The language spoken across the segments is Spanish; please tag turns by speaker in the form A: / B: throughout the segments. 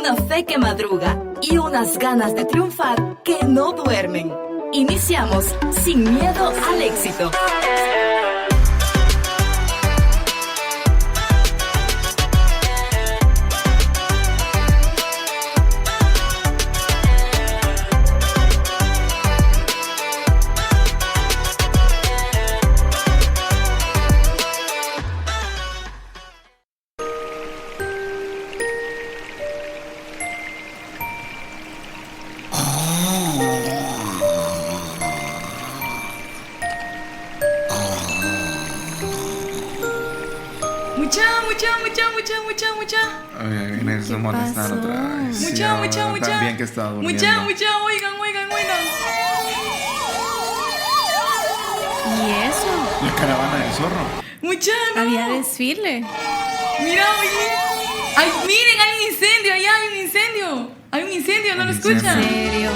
A: una fe que madruga y unas ganas de triunfar que no duermen. Iniciamos Sin Miedo al Éxito.
B: Mucha.
C: En eso molestar otra vez.
B: Mucha.
C: También que estaba durmiendo.
B: Mucha. Oigan.
D: ¿Y eso?
C: La caravana del zorro.
B: Mucha, no.
D: Había desfile.
B: Mira, oye. Ay, miren, hay un incendio. Allá hay un incendio. Hay un incendio, ¿no lo escuchan?
D: ¿En serio?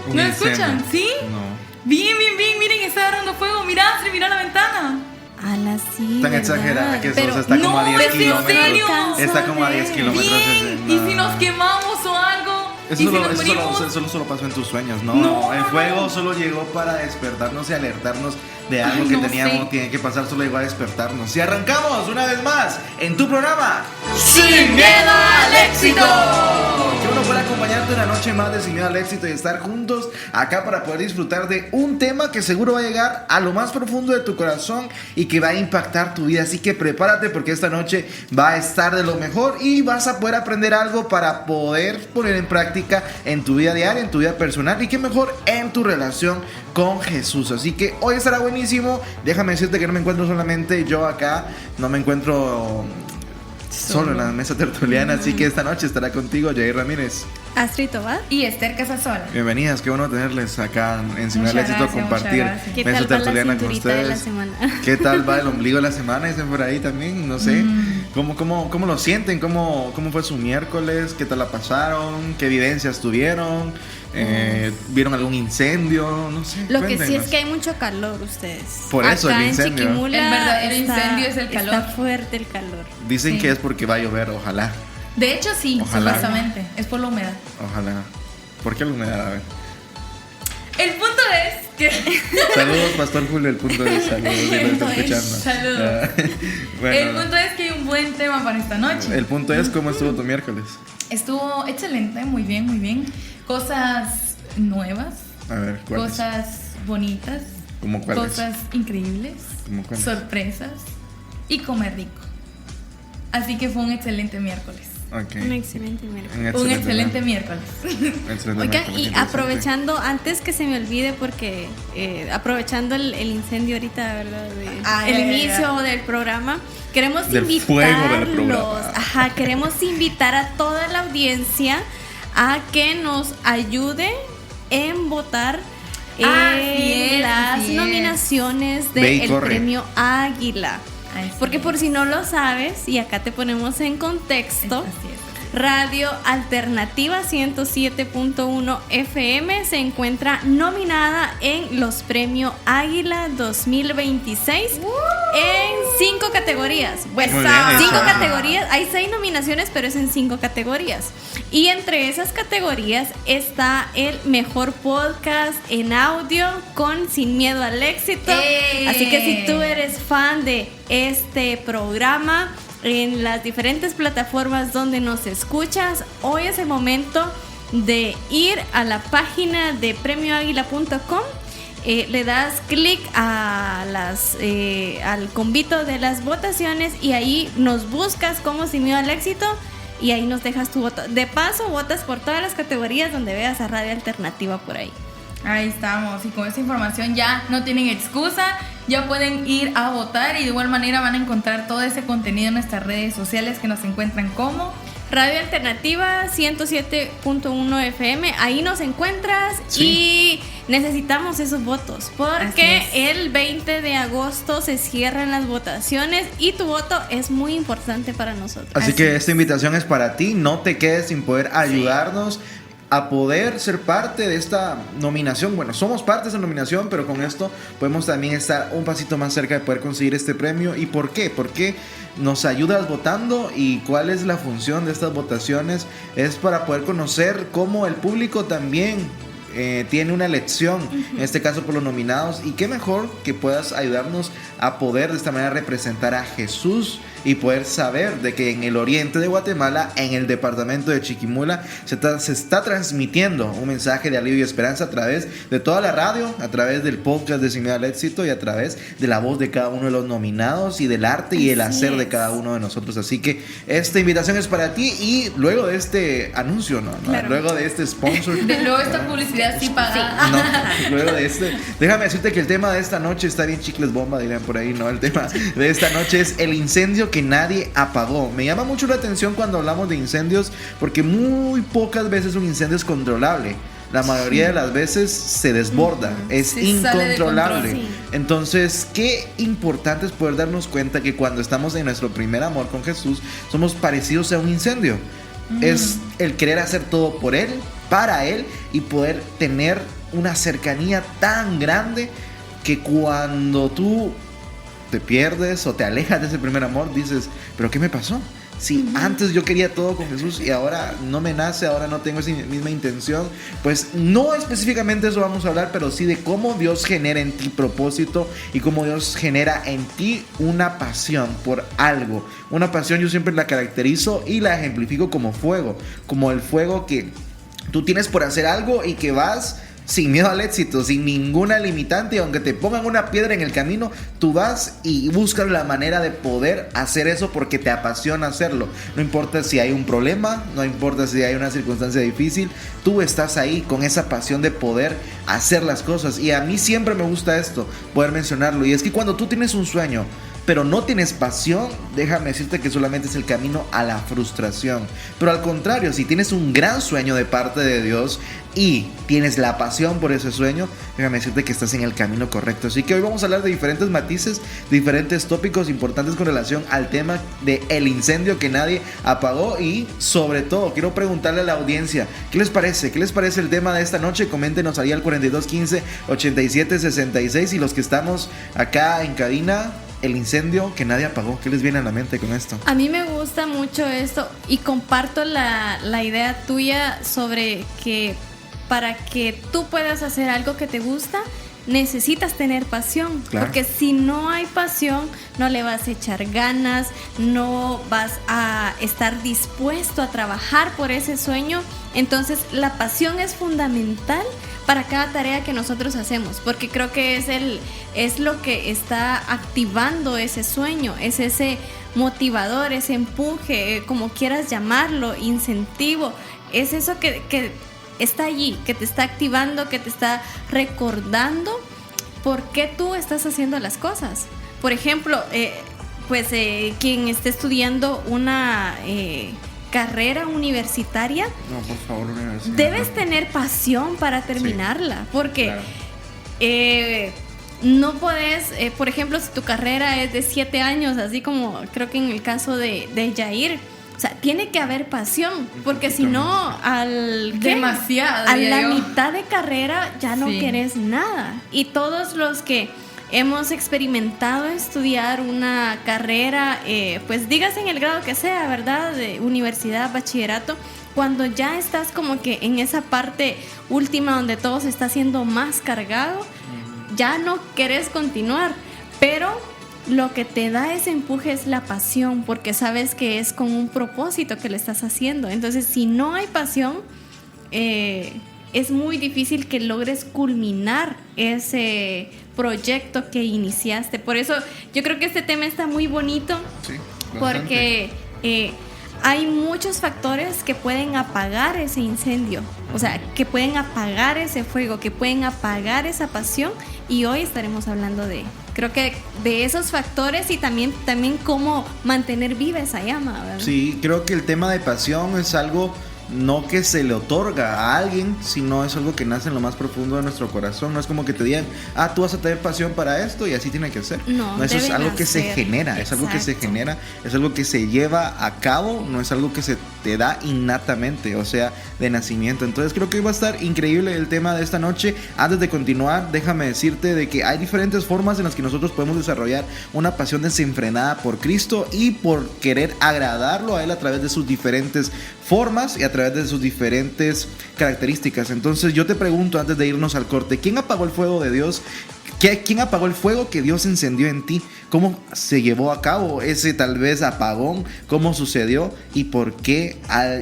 B: ¿No lo escuchan? ¿Sí?
C: No.
B: Bien. Miren, está agarrando fuego. Mira, Astrid, mira la ventana.
D: A las sí.
C: Tan
D: ¿verdad?
C: exagerada que
D: Pero
C: eso está como a 10
B: pero ¿en
C: kilómetros.
B: serio?
C: Está como a 10 kilómetros.
B: Bien. ¿Y si nos quemamos o algo?
C: Eso
B: ¿Y si nos morimos?
C: solo pasó en tus sueños, ¿no?
B: No,
C: el
B: no,
C: fuego
B: no.
C: solo llegó para despertarnos y alertarnos de algo
B: Ay,
C: que
B: no
C: teníamos,
B: sé.
C: tiene que pasar, solo llegó a despertarnos. Y arrancamos una vez más en tu programa
B: ¡Sin Miedo al Éxito!
C: Que uno pueda acompañarte una noche más de Sin Miedo al Éxito y estar juntos acá para poder disfrutar de un tema que seguro va a llegar a lo más profundo de tu corazón y que va a impactar tu vida. Así que prepárate porque esta noche va a estar de lo mejor y vas a poder aprender algo para poder poner en práctica en tu vida diaria, en tu vida personal y qué mejor en tu relación con Jesús. Así que hoy estará buenísimo. Déjame decirte que no me encuentro solamente yo acá, no me encuentro solo en la mesa tertuliana, así que esta noche estará contigo Jair Ramírez.
D: Astrid Tobar.
B: Y Esther Casasola.
C: Bienvenidas, qué bueno tenerles acá en Sin Miedo al
B: Muchas
C: Éxito,
B: gracias,
C: compartir
B: muchas gracias.
D: ¿Qué
C: mesa
D: tal va la
C: tertuliana con
D: cinturita de la
C: ustedes.
D: semana?
C: ¿Qué tal va el ombligo de la semana? Dicen por ahí también, no sé. ¿Cómo lo sienten? ¿Cómo fue su miércoles? ¿Qué tal la pasaron? ¿Qué evidencias tuvieron? ¿Vieron algún incendio? No sé.
D: Lo que sí
C: cuéntenos.
D: es que hay mucho calor ustedes.
C: Por eso
D: acá
C: el incendio.
D: En Chiquimula
B: El verdadero incendio es el calor.
D: Está fuerte el calor.
C: Dicen
B: Sí.
C: que es porque va a llover, ojalá.
B: De hecho, sí,
C: Ojalá.
B: supuestamente. Es por la humedad.
C: Ojalá. ¿Por qué la humedad? A ver.
B: El punto es que.
C: Saludos, Pastor Julio, el punto de salud. Si lo está escuchando.
B: Saludos.
C: Bueno,
B: El punto es que hay un buen tema para esta noche.
C: el punto es cómo estuvo tu miércoles.
B: Estuvo excelente, muy bien. Cosas nuevas,
C: A ver, ¿cuáles?
B: cosas bonitas,
C: ¿Cómo cuáles?
B: cosas increíbles,
C: ¿Cómo cuáles?
B: sorpresas y comer rico. Así que fue un excelente miércoles.
C: Ok.
D: Un excelente miércoles.
B: Un excelente miércoles.
C: Excelente
D: Oigan,
C: miércoles,
D: y
C: interesante.
D: aprovechando, antes que se me olvide, porque aprovechando el incendio ahorita, ¿verdad? El inicio del programa, queremos
C: Del fuego del
D: invitarlos.
C: programa.
D: Ajá, queremos invitar a toda la audiencia a que nos ayude en votar
B: Así es,
D: las
B: así es.
D: nominaciones
C: Ve y
D: del
C: corre.
D: premio Águila.
B: Así
D: Porque
B: es.
D: por si no lo sabes, y acá te ponemos en contexto,
B: Así es.
D: Radio Alternativa 107.1 FM se encuentra nominada en los premios Águila 2026 en 5 categorías. Bueno,
C: Muy bien,
D: 5
C: eso.
D: categorías, hay 6 nominaciones, pero es en 5 categorías. Y entre esas categorías está el mejor podcast en audio con Sin Miedo al Éxito. Así que si tú eres fan de este programa, en las diferentes plataformas donde nos escuchas, hoy es el momento de ir a la página de premioaguila.com, le das clic a al convito de las votaciones y ahí nos buscas como Sin Miedo al Éxito y ahí nos dejas tu voto. De paso, votas por todas las categorías donde veas a Radio Alternativa por ahí.
B: Ahí estamos, y con esa información ya no tienen excusa, ya pueden ir a votar y de igual manera van a encontrar todo ese contenido en nuestras redes sociales que nos encuentran como
D: Radio Alternativa 107.1 FM, ahí nos encuentras.
C: Sí.
D: Y necesitamos esos votos porque
B: Así es.
D: el 20 de agosto se cierran las votaciones y tu voto es muy importante para nosotros.
C: Así
B: Así
C: que
B: es.
C: esta invitación es para ti, no te quedes sin poder ayudarnos. a poder ser parte de esta nominación. Bueno, somos parte de esa nominación, pero con esto podemos también estar un pasito más cerca de poder conseguir este premio. ¿Y por qué? Porque nos ayudas votando. ¿Y cuál es la función de estas votaciones? Es para poder conocer cómo el público también tiene una elección, en este caso por los nominados, y qué mejor que puedas ayudarnos a poder de esta manera representar a Jesús y poder saber de que en el oriente de Guatemala, en el departamento de Chiquimula, se está transmitiendo un mensaje de alivio y esperanza a través de toda la radio, a través del podcast de Sin Miedo al Éxito y a través de la voz de cada uno de los nominados y del arte y el hacer de cada uno de nosotros. Así que esta invitación es para ti, y luego de este anuncio, ¿no?
D: Claro.
C: Luego de este sponsor,
B: De luego esta publicidad sí pagada.
C: no, luego de este, déjame decirte que el tema de esta noche está bien chicles bomba, dirían por ahí, ¿no? El tema de esta noche es el incendio que nadie apagó. Me llama mucho la atención cuando hablamos de incendios, porque muy pocas veces un incendio es controlable. La mayoría de las veces se desborda, es incontrolable.
B: Control,
C: Entonces, qué importante es poder darnos cuenta que cuando estamos en nuestro primer amor con Jesús, somos parecidos a un incendio. Es el querer hacer todo por Él, para Él, y poder tener una cercanía tan grande que cuando tú te pierdes o te alejas de ese primer amor, dices, ¿pero qué me pasó? Si antes yo quería todo con Jesús y ahora no me nace, ahora no tengo esa misma intención. Pues no específicamente eso vamos a hablar, pero sí de cómo Dios genera en ti propósito y cómo Dios genera en ti una pasión por algo. Una pasión yo siempre la caracterizo y la ejemplifico como fuego, como el fuego que tú tienes por hacer algo y que vas sin miedo al éxito, sin ninguna limitante, y aunque te pongan una piedra en el camino, tú vas y buscas la manera de poder hacer eso porque te apasiona hacerlo. No importa si hay un problema, no importa si hay una circunstancia difícil, tú estás ahí con esa pasión de poder hacer las cosas. Y a mí siempre me gusta esto, poder mencionarlo, y es que cuando tú tienes un sueño pero no tienes pasión, déjame decirte que solamente es el camino a la frustración. Pero al contrario, si tienes un gran sueño de parte de Dios y tienes la pasión por ese sueño, déjame decirte que estás en el camino correcto. Así que hoy vamos a hablar de diferentes matices, diferentes tópicos importantes con relación al tema de el incendio que nadie apagó. Y sobre todo quiero preguntarle a la audiencia, ¿qué les parece? ¿Qué les parece el tema de esta noche? Coméntenos ahí al 4215-8766, y los que estamos acá en cabina, el incendio que nadie apagó. ¿Qué les viene a la mente con esto?
D: A mí me gusta mucho esto y comparto la idea tuya sobre que para que tú puedas hacer algo que te gusta, necesitas tener pasión. Claro. Porque si no hay pasión, no le vas a echar ganas, no vas a estar dispuesto a trabajar por ese sueño. Entonces la pasión es fundamental para cada tarea que nosotros hacemos, porque creo que es lo que está activando ese sueño, es ese motivador, ese empuje, como quieras llamarlo, incentivo, es eso que está allí, que te está activando, que te está recordando por qué tú estás haciendo las cosas. Por ejemplo, quien esté estudiando una carrera universitaria,
C: no, por favor, universidad,
D: debes tener pasión para terminarla, sí, porque
C: claro.
D: No podés, por ejemplo, si tu carrera es de 7 años, así como creo que en el caso de Yair, o sea, tiene que haber pasión, porque si no, a la mitad de carrera ya no quieres nada. Y todos los que hemos experimentado estudiar una carrera, pues dígase en el grado que sea, ¿verdad? De universidad, bachillerato, cuando ya estás como que en esa parte última donde todo se está haciendo más cargado, ya no querés continuar, pero lo que te da ese empuje es la pasión, porque sabes que es con un propósito que le estás haciendo. Entonces, si no hay pasión, es muy difícil que logres culminar ese proyecto que iniciaste. Por eso yo creo que este tema está muy bonito, sí, porque hay muchos factores que pueden apagar ese incendio, o sea, que pueden apagar ese fuego, que pueden apagar esa pasión, y hoy estaremos hablando creo que de esos factores y también cómo mantener viva esa llama, ¿verdad?
C: Sí, creo que el tema de pasión es algo no que se le otorga a alguien, sino es algo que nace en lo más profundo de nuestro corazón. No es como que te digan, tú vas a tener pasión para esto y así tiene que ser. No, eso es algo que se genera, es algo que se genera, es algo que se lleva a cabo, no es algo que se te da innatamente, o sea, de nacimiento. Entonces creo que va a estar increíble el tema de esta noche. Antes de continuar, déjame decirte de que hay diferentes formas en las que nosotros podemos desarrollar una pasión desenfrenada por Cristo y por querer agradarlo a Él a través de sus diferentes formas y a través de sus diferentes características. Entonces yo te pregunto antes de irnos al corte, ¿quién apagó el fuego de Dios? ¿Quién apagó el fuego que Dios encendió en ti? ¿Cómo se llevó a cabo ese tal vez apagón? ¿Cómo sucedió? ¿Y por qué?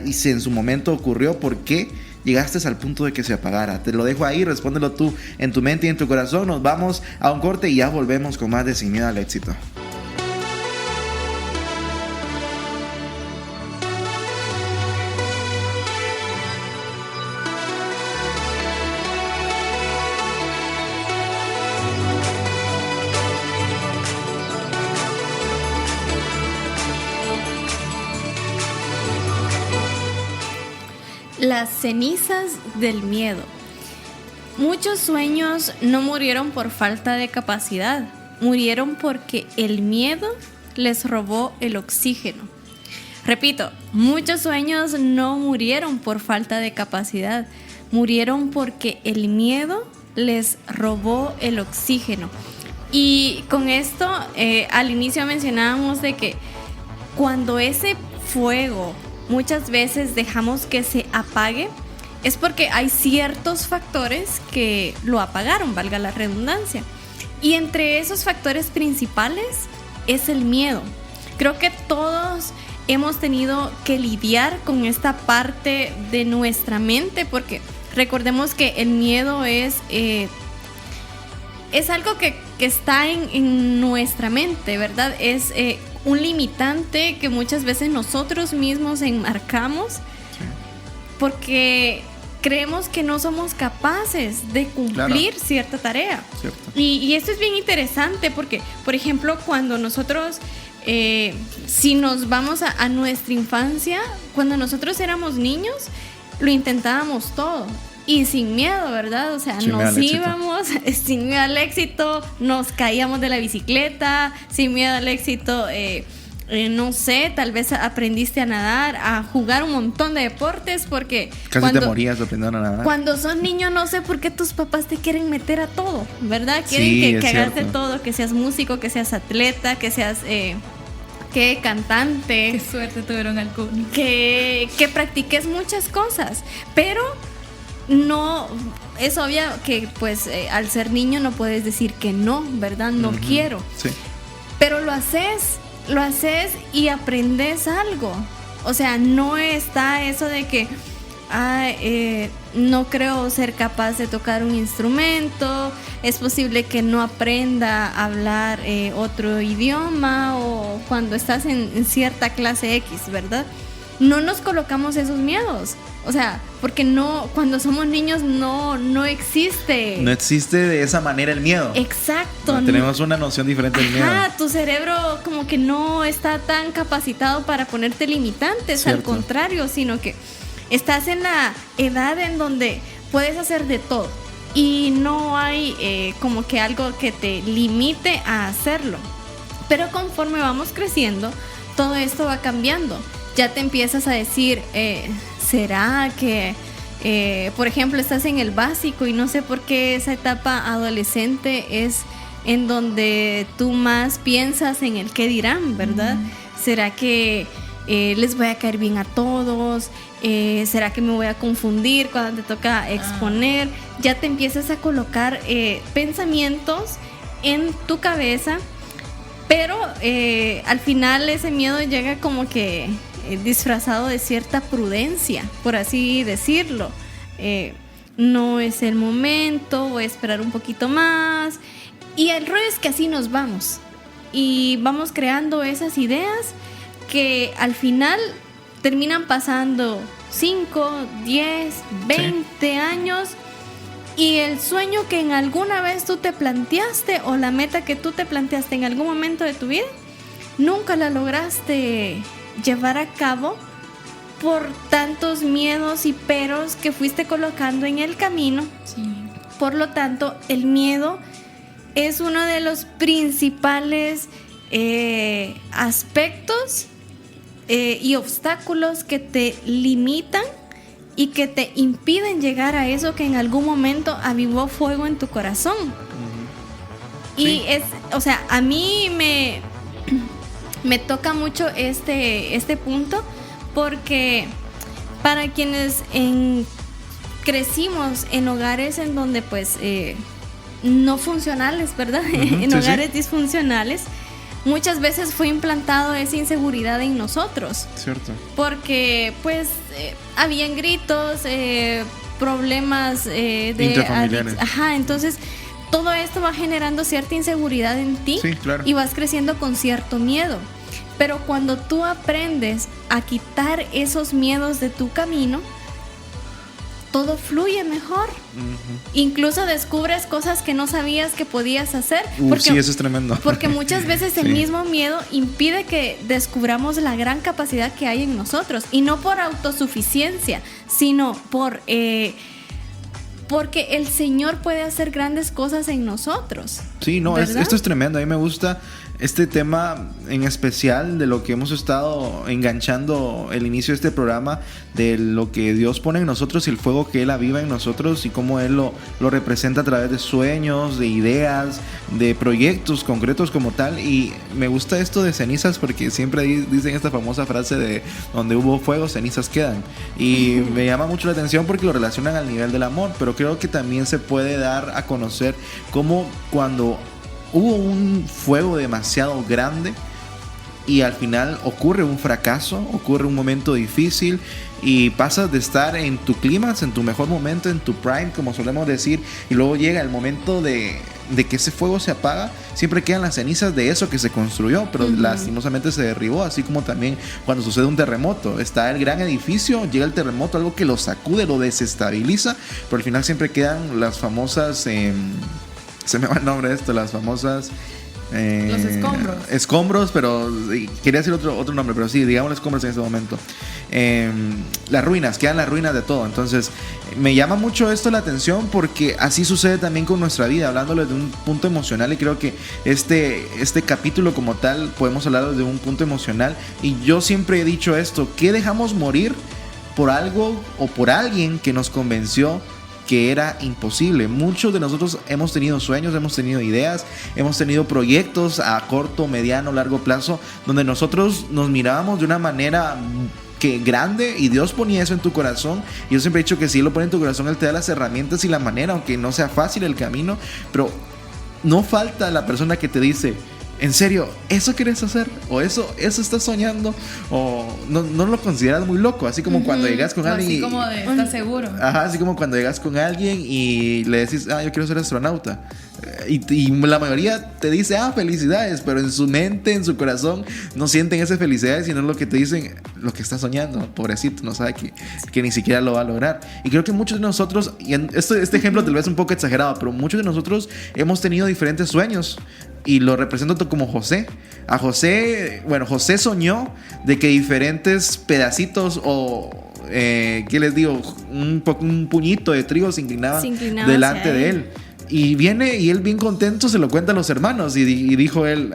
C: Y si en su momento ocurrió, ¿por qué llegaste al punto de que se apagara? Te lo dejo ahí, respóndelo tú en tu mente y en tu corazón. Nos vamos a un corte y ya volvemos con más de Sin Miedo al Éxito.
D: Las cenizas del miedo. Muchos sueños no murieron por falta de capacidad, murieron porque el miedo les robó el oxígeno. Repito, muchos sueños no murieron por falta de capacidad, murieron porque el miedo les robó el oxígeno. Y con esto, al inicio mencionábamos de que cuando ese fuego muchas veces dejamos que se apague, es porque hay ciertos factores que lo apagaron, valga la redundancia. Y entre esos factores principales es el miedo. Creo que todos hemos tenido que lidiar con esta parte de nuestra mente, porque recordemos que el miedo es algo que está en nuestra mente, ¿verdad? Es un limitante que muchas veces nosotros mismos enmarcamos, sí, porque creemos que no somos capaces de cumplir, claro, cierta tarea. Y esto es bien interesante porque, por ejemplo, cuando nosotros, si nos vamos a nuestra infancia, cuando nosotros éramos niños, lo intentábamos todo. Y sin miedo, ¿verdad? O sea, nos íbamos sin miedo al éxito, nos caíamos de la bicicleta, sin miedo al éxito, no sé, tal vez aprendiste a nadar, a jugar un montón de deportes, porque
C: casi te morías aprendiendo a nadar.
D: Cuando sos niño, no sé por qué tus papás te quieren meter a todo, ¿verdad? Quieren que hagas de todo, que seas músico, que seas atleta, que seas que cantante.
B: Qué suerte tuvieron algunos.
D: Que practiques muchas cosas, pero no, es obvio que pues al ser niño no puedes decir que no, ¿verdad? No quiero. Sí. Pero lo haces y aprendes algo. O sea, no está eso de que no creo ser capaz de tocar un instrumento, es posible que no aprenda a hablar otro idioma, o cuando estás en cierta clase X, ¿verdad? No nos colocamos esos miedos. O sea, porque no, cuando somos niños no existe. No existe
C: de esa manera el miedo.
D: Exacto.
C: No, tenemos una noción diferente del miedo.
D: Tu cerebro como que no está tan capacitado para ponerte limitantes, cierto, al contrario, sino que estás en la edad en donde puedes hacer de todo y no hay como que algo que te limite a hacerlo. Pero conforme vamos creciendo, todo esto va cambiando. Ya te empiezas a decir, ¿será que, por ejemplo, estás en el básico y no sé por qué esa etapa adolescente es en donde tú más piensas en el qué dirán, ¿verdad? ¿Será que les voy a caer bien a todos? ¿Será que me voy a confundir cuando te toca exponer? Ya te empiezas a colocar pensamientos en tu cabeza, pero al final ese miedo llega como que disfrazado de cierta prudencia, por así decirlo. No es el momento, voy a esperar un poquito más. Y el rollo es que así nos vamos. Y vamos creando esas ideas que al final terminan pasando 5, 10, 20 años. Y el sueño que en alguna vez tú te planteaste, o la meta que tú te planteaste en algún momento de tu vida, nunca la lograste llevar a cabo por tantos miedos y peros que fuiste colocando en el camino. Sí. Por lo tanto, el miedo es uno de los principales aspectos y obstáculos que te limitan y que te impiden llegar a eso que en algún momento avivó fuego en tu corazón. Y a mí me toca mucho este punto, porque para quienes crecimos en hogares en donde pues no funcionales, ¿verdad? En hogares disfuncionales, muchas veces fue implantado esa inseguridad en nosotros.
C: Cierto.
D: Porque pues habían gritos, problemas de
C: intrafamiliares.
D: Entonces todo esto va generando cierta inseguridad en ti.
C: Sí, claro.
D: Y vas creciendo con cierto miedo. Pero cuando tú aprendes a quitar esos miedos de tu camino, todo fluye mejor. Incluso descubres cosas que no sabías que podías hacer.
C: Sí, eso es tremendo.
D: Porque muchas veces el mismo miedo impide que descubramos la gran capacidad que hay en nosotros. Y no por autosuficiencia, sino porque el Señor puede hacer grandes cosas en nosotros.
C: Sí, no, esto es tremendo. A mí me gusta este tema en especial de lo que hemos estado enganchando el inicio de este programa, de lo que Dios pone en nosotros y el fuego que Él aviva en nosotros y cómo Él lo representa a través de sueños, de ideas, de proyectos concretos como tal. Y me gusta esto de cenizas porque siempre dicen esta famosa frase de donde hubo fuego, cenizas quedan. Y me llama mucho la atención porque lo relacionan al nivel del amor, pero creo que también se puede dar a conocer cómo cuando hubo un fuego demasiado grande y al final ocurre un fracaso, ocurre un momento difícil y pasas de estar en tu clímax, en tu mejor momento, en tu prime, como solemos decir, y luego llega el momento de que ese fuego se apaga, siempre quedan las cenizas de eso que se construyó, pero lastimosamente se derribó, así como también cuando sucede un terremoto, está el gran edificio, llega el terremoto, algo que lo sacude, lo desestabiliza, pero al final siempre quedan las famosas... se me va el nombre de esto, las famosas...
B: los escombros.
C: Escombros, pero quería decir otro nombre, pero sí, digamos escombros en este momento. Las ruinas, quedan las ruinas de todo. Entonces, me llama mucho esto la atención porque así sucede también con nuestra vida, hablándolo desde un punto emocional. Y creo que este capítulo como tal, podemos hablar desde un punto emocional. Y yo siempre he dicho esto, ¿qué dejamos morir por algo o por alguien que nos convenció que era imposible? Muchos de nosotros hemos tenido sueños, hemos tenido ideas, hemos tenido proyectos a corto, mediano, largo plazo, donde nosotros nos mirábamos de una manera que grande y Dios ponía eso en tu corazón. Y yo siempre he dicho que si Él lo pone en tu corazón, Él te da las herramientas y la manera, aunque no sea fácil el camino, pero no falta la persona que te dice: ¿en serio? ¿Eso quieres hacer? ¿O eso estás soñando? ¿O no lo consideras muy loco? Así como cuando llegas con alguien...
B: Así como de, ¿estás seguro?
C: Ajá, así como cuando llegas con alguien y le decís: yo quiero ser astronauta. Y la mayoría te dice: felicidades, pero en su mente, en su corazón, no sienten esa felicidad, sino lo que te dicen, lo que está soñando. Pobrecito, no sabe que ni siquiera lo va a lograr. Y creo que muchos de nosotros, y este ejemplo tal vez es un poco exagerado, pero muchos de nosotros hemos tenido diferentes sueños. Y lo represento como José. José soñó de que diferentes pedacitos o... ¿qué les digo? Un puñito de trigo se inclinaba delante de él. Y viene y él bien contento se lo cuenta a los hermanos y dijo él: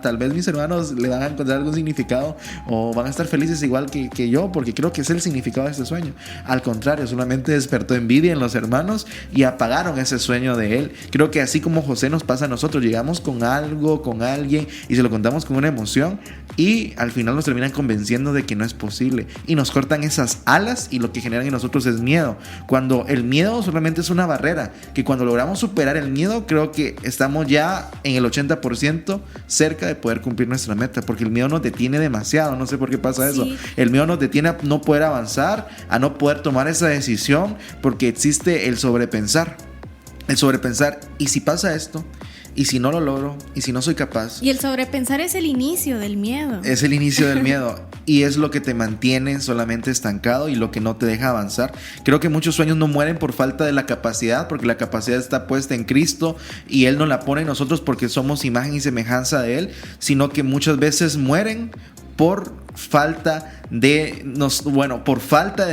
C: tal vez mis hermanos le van a encontrar algún significado o van a estar felices igual que yo, porque creo que es el significado de este sueño. Al contrario, solamente despertó envidia en los hermanos y apagaron ese sueño de él. Creo que así como José nos pasa a nosotros, llegamos con algo, con alguien y se lo contamos con una emoción y al final nos terminan convenciendo de que no es posible y nos cortan esas alas y lo que generan en nosotros es miedo, cuando el miedo solamente es una barrera, que cuando logramos superar el miedo, creo que estamos ya en el 80% cerca de poder cumplir nuestra meta, porque el miedo nos detiene demasiado. No sé por qué pasa eso. El miedo nos detiene a no poder avanzar, a no poder tomar esa decisión, porque existe el sobrepensar. ¿Y si pasa esto? ¿Y si no lo logro? ¿Y si no soy capaz?
D: Y el sobrepensar es el inicio del miedo.
C: Es el inicio del miedo. Y es lo que te mantiene solamente estancado y lo que no te deja avanzar. Creo que muchos sueños no mueren por falta de la capacidad, porque la capacidad está puesta en Cristo y Él nos la pone en nosotros porque somos imagen y semejanza de Él, sino que muchas veces mueren por falta de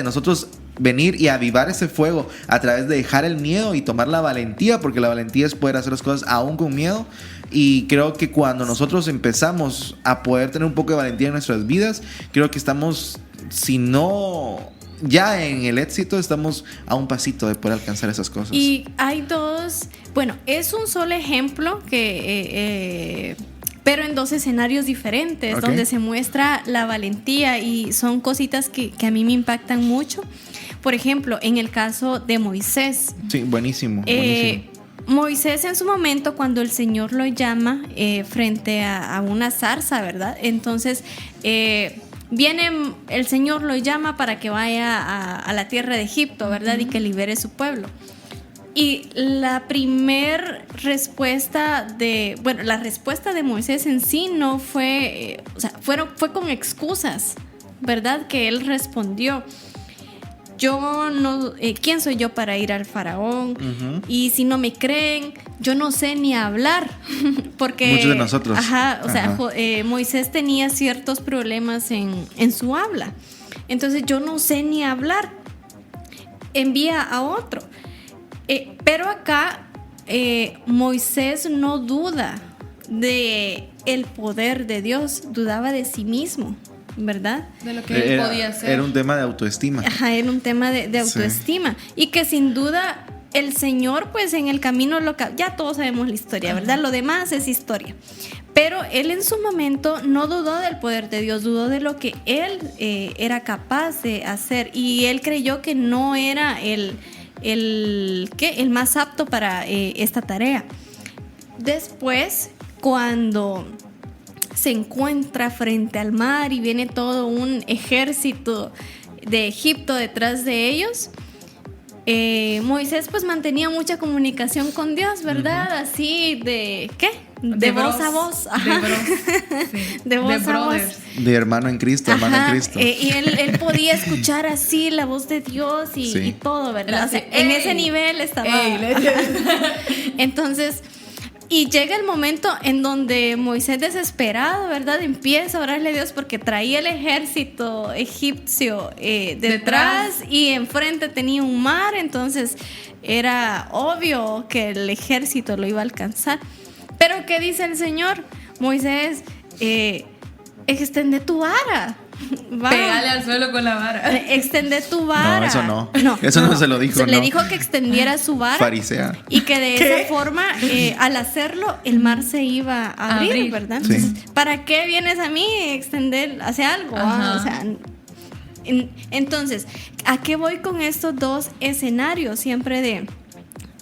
C: nosotros venir y avivar ese fuego a través de dejar el miedo y tomar la valentía, porque la valentía es poder hacer las cosas aún con miedo Y creo que cuando nosotros empezamos a poder tener un poco de valentía en nuestras vidas, creo que estamos, si no ya en el éxito, estamos a un pasito de poder alcanzar esas cosas.
D: Y hay dos, bueno, es un solo ejemplo que... pero en dos escenarios diferentes,
C: Okay.
D: donde se muestra la valentía, y son cositas que a mí me impactan mucho. Por ejemplo, en el caso de Moisés.
C: Sí, buenísimo.
D: Moisés, en su momento, cuando el Señor lo llama frente a una zarza, ¿verdad? Entonces viene, el Señor lo llama para que vaya a la tierra de Egipto, ¿verdad? Y que libere su pueblo. Y la primer respuesta la respuesta de Moisés en sí no fue, fue con excusas, ¿verdad? Que él respondió: yo no, ¿quién soy yo para ir al faraón? Y si no me creen, yo no sé ni hablar. Porque
C: muchos de nosotros.
D: Moisés tenía ciertos problemas en su habla. Entonces, yo no sé ni hablar. Envía a otro. Pero acá Moisés no duda de el poder de Dios, dudaba de sí mismo, ¿verdad?
B: De lo que él podía hacer.
C: Era un tema de autoestima.
D: Ajá, era un tema de autoestima. Sí. Y que sin duda el Señor, pues en el camino, ya todos sabemos la historia, ¿verdad? Lo demás es historia. Pero él en su momento no dudó del poder de Dios, dudó de lo que él era capaz de hacer. Y él creyó que no era el más apto para esta tarea. Después, cuando se encuentra frente al mar y viene todo un ejército de Egipto detrás de ellos, Moisés pues mantenía mucha comunicación con Dios, ¿verdad? Uh-huh. Así de voz a voz. Ajá. De voz a voz.
C: De hermano en Cristo, hermano en Cristo.
D: Y él podía escuchar así la voz de Dios y todo, ¿verdad? O sea, en ese nivel estaba. Entonces, y llega el momento en donde Moisés, desesperado, ¿verdad?, empieza a orarle a Dios porque traía el ejército egipcio detrás y enfrente tenía un mar. Entonces era obvio que el ejército lo iba a alcanzar. Pero ¿qué dice el Señor? Moisés, extiende tu vara.
B: Pégale al suelo con la vara.
D: Extende tu vara.
C: No, eso no. Eso no se lo dijo.
D: Le dijo que extendiera su vara.
C: Farisea.
D: Y que de esa forma, al hacerlo, el mar se iba a abrir, ¿verdad?
C: Sí.
D: Entonces, ¿para qué vienes a mí a extender, hacer algo? O sea, entonces, ¿a qué voy con estos dos escenarios siempre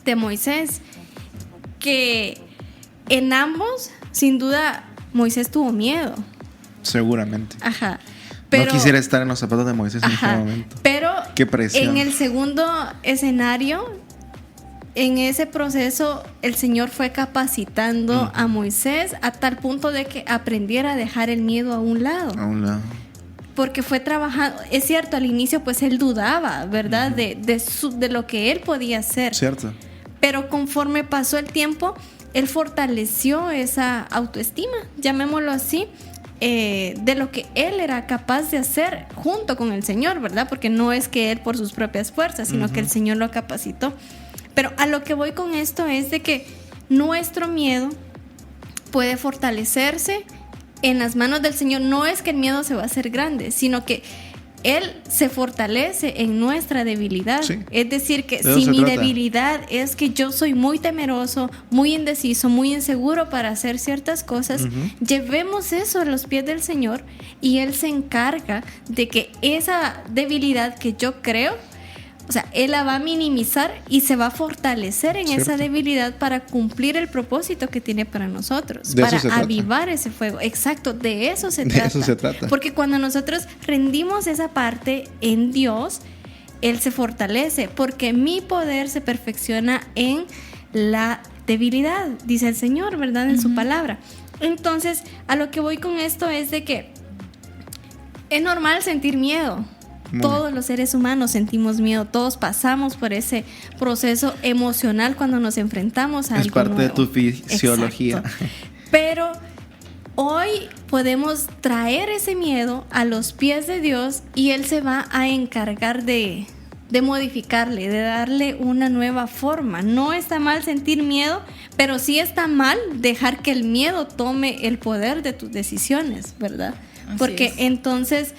D: de Moisés? Que en ambos, sin duda, Moisés tuvo miedo.
C: Seguramente.
D: Ajá.
C: Pero, no quisiera estar en los zapatos de Moisés en este momento.
D: Pero
C: qué presión.
D: En el segundo escenario, en ese proceso, el Señor fue capacitando a Moisés a tal punto de que aprendiera a dejar el miedo a un lado.
C: A un lado.
D: Porque fue trabajando. Es cierto, al inicio pues él dudaba, ¿verdad? De lo que él podía hacer.
C: Cierto.
D: Pero conforme pasó el tiempo, él fortaleció esa autoestima, llamémoslo así, de lo que él era capaz de hacer junto con el Señor, ¿verdad? Porque no es que él por sus propias fuerzas, sino que el Señor lo capacitó. Pero a lo que voy con esto es de que nuestro miedo puede fortalecerse en las manos del Señor. No es que el miedo se va a hacer grande, sino que Él se fortalece en nuestra debilidad. Sí. Es decir, que si mi debilidad es que yo soy muy temeroso, muy indeciso, muy inseguro para hacer ciertas cosas, llevemos eso a los pies del Señor y Él se encarga de que esa debilidad que yo creo, o sea, Él la va a minimizar y se va a fortalecer en esa debilidad para cumplir el propósito que tiene para nosotros, para avivar ese fuego. Exacto, de eso se trata. Porque cuando nosotros rendimos esa parte en Dios, Él se fortalece, porque mi poder se perfecciona en la debilidad, dice el Señor, ¿verdad? En su palabra. Entonces, a lo que voy con esto es de que es normal sentir miedo. Todos los seres humanos sentimos miedo, todos pasamos por ese proceso emocional cuando nos enfrentamos a algo nuevo. Es parte
C: de tu fisiología.
D: Exacto. Pero hoy podemos traer ese miedo a los pies de Dios y Él se va a encargar de de modificarle, de darle una nueva forma. No está mal sentir miedo, pero sí está mal dejar que el miedo tome el poder de tus decisiones, ¿verdad? Porque entonces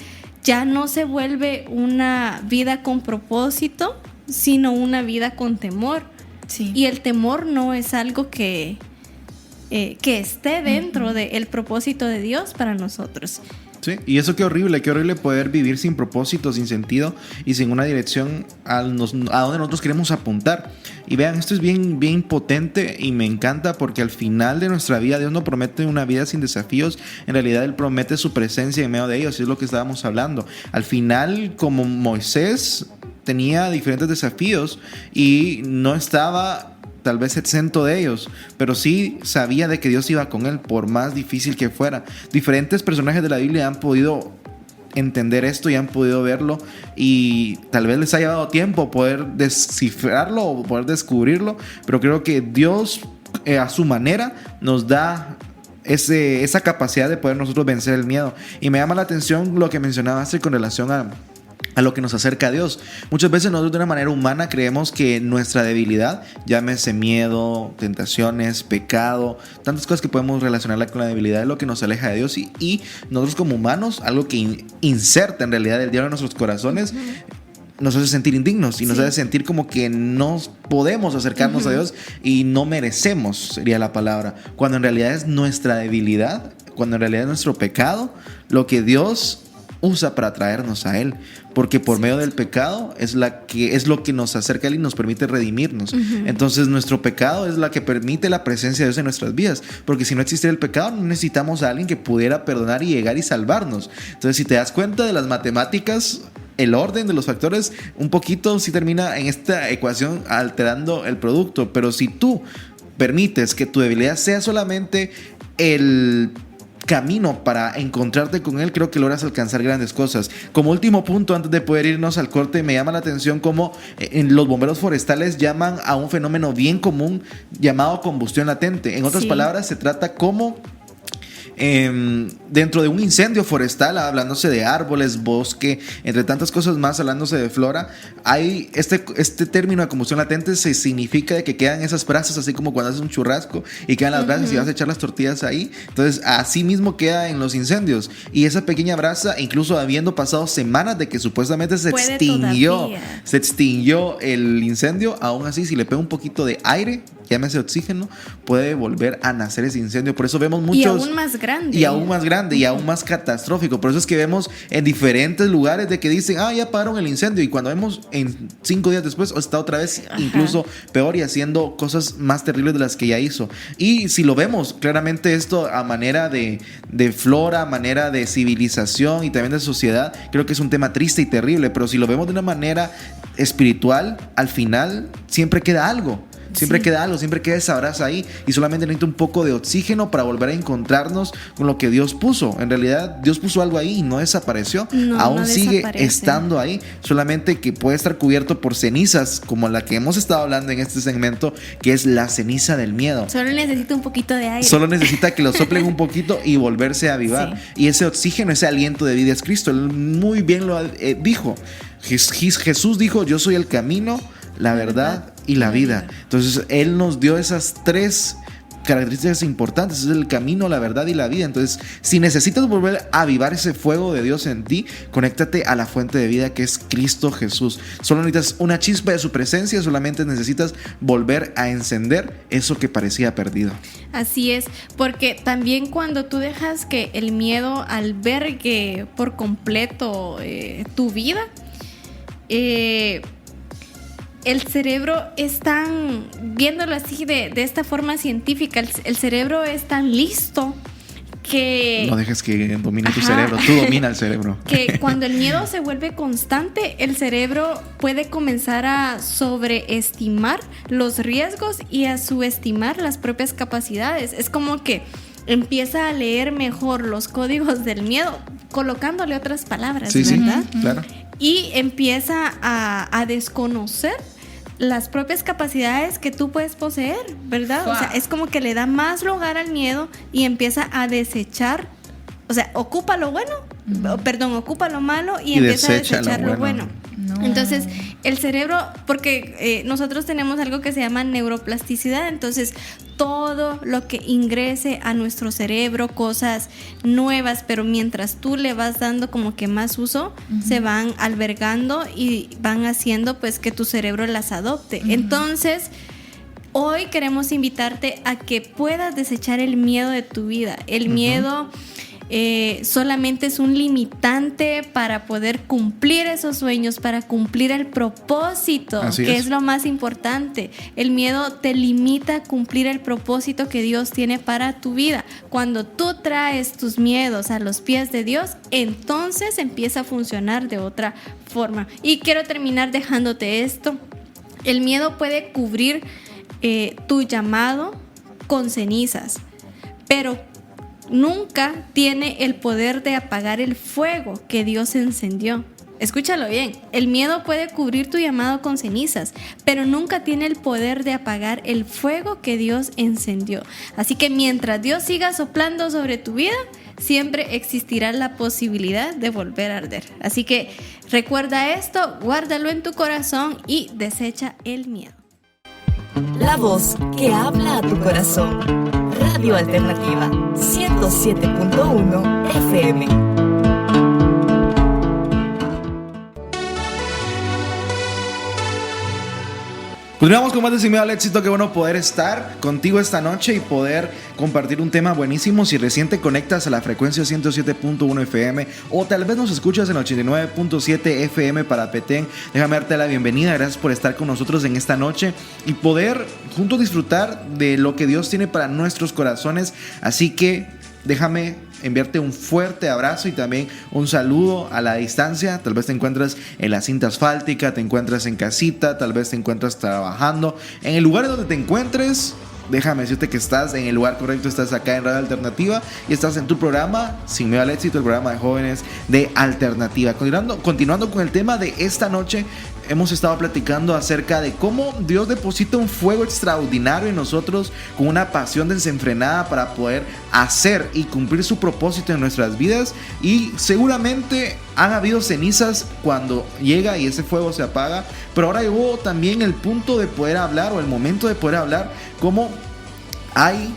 D: ya no se vuelve una vida con propósito, sino una vida con temor.
B: Sí.
D: Y el temor no es algo que esté dentro del propósito de Dios para nosotros.
C: Sí, y eso qué horrible poder vivir sin propósito, sin sentido y sin una dirección a donde nosotros queremos apuntar. Y vean, esto es bien, bien potente y me encanta porque al final de nuestra vida Dios no promete una vida sin desafíos, en realidad Él promete su presencia en medio de ellos, y es lo que estábamos hablando. Al final, como Moisés tenía diferentes desafíos y no estaba tal vez exento de ellos, pero sí sabía de que Dios iba con él por más difícil que fuera. Diferentes personajes de la Biblia han podido entender esto y han podido verlo, y tal vez les haya dado tiempo poder descifrarlo o poder descubrirlo, pero creo que Dios a su manera nos da esa capacidad de poder nosotros vencer el miedo. Y me llama la atención lo que mencionaste con relación a lo que nos acerca a Dios. Muchas veces nosotros de una manera humana creemos que nuestra debilidad, llámese miedo, tentaciones, pecado, tantas cosas que podemos relacionarla con la debilidad, es lo que nos aleja de Dios, y nosotros como humanos, algo que inserta en realidad el diablo en nuestros corazones, nos hace sentir indignos y nos hace sentir como que no podemos acercarnos a Dios y no merecemos, sería la palabra, cuando en realidad es nuestra debilidad, cuando en realidad es nuestro pecado lo que Dios usa para traernos a Él, porque por medio del pecado es lo que nos acerca a Él y nos permite redimirnos. Entonces nuestro pecado es la que permite la presencia de Dios en nuestras vidas, porque si no existiera el pecado no necesitamos a alguien que pudiera perdonar y llegar y salvarnos. Entonces, si te das cuenta de las matemáticas, el orden de los factores un poquito sí termina en esta ecuación alterando el producto, pero si tú permites que tu debilidad sea solamente el camino para encontrarte con Él, creo que logras alcanzar grandes cosas. Como último punto, antes de poder irnos al corte, me llama la atención cómo los bomberos forestales llaman a un fenómeno bien común llamado combustión latente. En otras palabras, se trata como dentro de un incendio forestal, hablándose de árboles, bosque, entre tantas cosas más, hablándose de flora, hay este término de combustión latente. Se significa de que quedan esas brasas, así como cuando haces un churrasco y quedan las brasas y vas a echar las tortillas ahí. Entonces así mismo queda en los incendios, y esa pequeña brasa, incluso habiendo pasado semanas de que supuestamente se extinguió el incendio, aún así si le pega un poquito de aire, llámese oxígeno, puede volver a nacer ese incendio. Por eso vemos muchos,
D: y aún más grande
C: y aún más catastrófico. Por eso es que vemos en diferentes lugares de que dicen, ya pararon el incendio, y cuando vemos en 5 días después está otra vez incluso peor y haciendo cosas más terribles de las que ya hizo. Y si lo vemos claramente esto a manera de flora, a manera de civilización y también de sociedad, creo que es un tema triste y terrible, pero si lo vemos de una manera espiritual, al final siempre queda algo. Siempre queda algo, siempre queda esa brasa ahí, y solamente necesita un poco de oxígeno para volver a encontrarnos con lo que Dios puso. En realidad Dios puso algo ahí y no desapareció, aún sigue estando ahí, solamente que puede estar cubierto por cenizas como la que hemos estado hablando en este segmento, que es la ceniza del miedo.
D: Solo necesita un poquito de aire.
C: Solo necesita que lo soplen un poquito y volverse a avivar. Y ese oxígeno, ese aliento de vida es Cristo. Él muy bien lo dijo. Jesús dijo: yo soy el camino, la verdad y la vida. Entonces Él nos dio esas 3 características importantes: es el camino, la verdad y la vida. Entonces, si necesitas volver a avivar ese fuego de Dios en ti, conéctate a la fuente de vida, que es Cristo Jesús. Solo necesitas una chispa de su presencia, solamente necesitas volver a encender eso que parecía perdido.
D: Así es, porque también cuando tú dejas que el miedo albergue por completo tu vida, el cerebro es tan, viéndolo así de esta forma científica, el cerebro es tan listo que...
C: No dejes que domine tu cerebro, tú domina el cerebro.
D: Que cuando el miedo se vuelve constante, el cerebro puede comenzar a sobreestimar los riesgos y a subestimar las propias capacidades. Es como que empieza a leer mejor los códigos del miedo, colocándole otras palabras, ¿verdad?
C: Sí, claro.
D: Y empieza a desconocer las propias capacidades que tú puedes poseer, ¿verdad? O sea, es como que le da más lugar al miedo y empieza a desechar, o sea, ocupa lo bueno, ocupa lo malo y empieza a desechar lo bueno. Entonces, el cerebro, porque nosotros tenemos algo que se llama neuroplasticidad, entonces todo lo que ingrese a nuestro cerebro, cosas nuevas, pero mientras tú le vas dando como que más uso, se van albergando y van haciendo pues que tu cerebro las adopte. Entonces, hoy queremos invitarte a que puedas desechar el miedo de tu vida. El miedo solamente es un limitante para poder cumplir esos sueños, para cumplir el propósito, que es lo más importante. El miedo te limita a cumplir el propósito que Dios tiene para tu vida. Cuando tú traes tus miedos a los pies de Dios, entonces empieza a funcionar de otra forma. Y quiero terminar dejándote esto. El miedo puede cubrir tu llamado con cenizas, pero nunca tiene el poder de apagar el fuego que Dios encendió. Escúchalo bien, el miedo puede cubrir tu llamado con cenizas, pero nunca tiene el poder de apagar el fuego que Dios encendió. Así que mientras Dios siga soplando sobre tu vida, siempre existirá la posibilidad de volver a arder. Así que recuerda esto, guárdalo en tu corazón y desecha el miedo.
A: La voz que habla a tu corazón. Radio Alternativa 107.1 FM.
C: Continuamos con más de Sin Miedo al Éxito. Qué bueno poder estar contigo esta noche y poder compartir un tema buenísimo. Si recién te conectas a la frecuencia 107.1 FM o tal vez nos escuchas en 89.7 FM para Petén, déjame darte la bienvenida. Gracias por estar con nosotros en esta noche y poder juntos disfrutar de lo que Dios tiene para nuestros corazones. Así que déjame enviarte un fuerte abrazo y también un saludo a la distancia. Tal vez te encuentras en la cinta asfáltica, te encuentras en casita, tal vez te encuentras trabajando. En el lugar donde te encuentres, déjame decirte que estás en el lugar correcto. Estás acá en Radio Alternativa y estás en tu programa Sin Miedo al Éxito, el programa de jóvenes de Alternativa. Continuando con el tema de esta noche, hemos estado platicando acerca de cómo Dios deposita un fuego extraordinario en nosotros con una pasión desenfrenada para poder hacer y cumplir su propósito en nuestras vidas. Y seguramente han habido cenizas cuando llega y ese fuego se apaga, pero ahora llegó también el punto de poder hablar, o el momento de poder hablar, cómo hay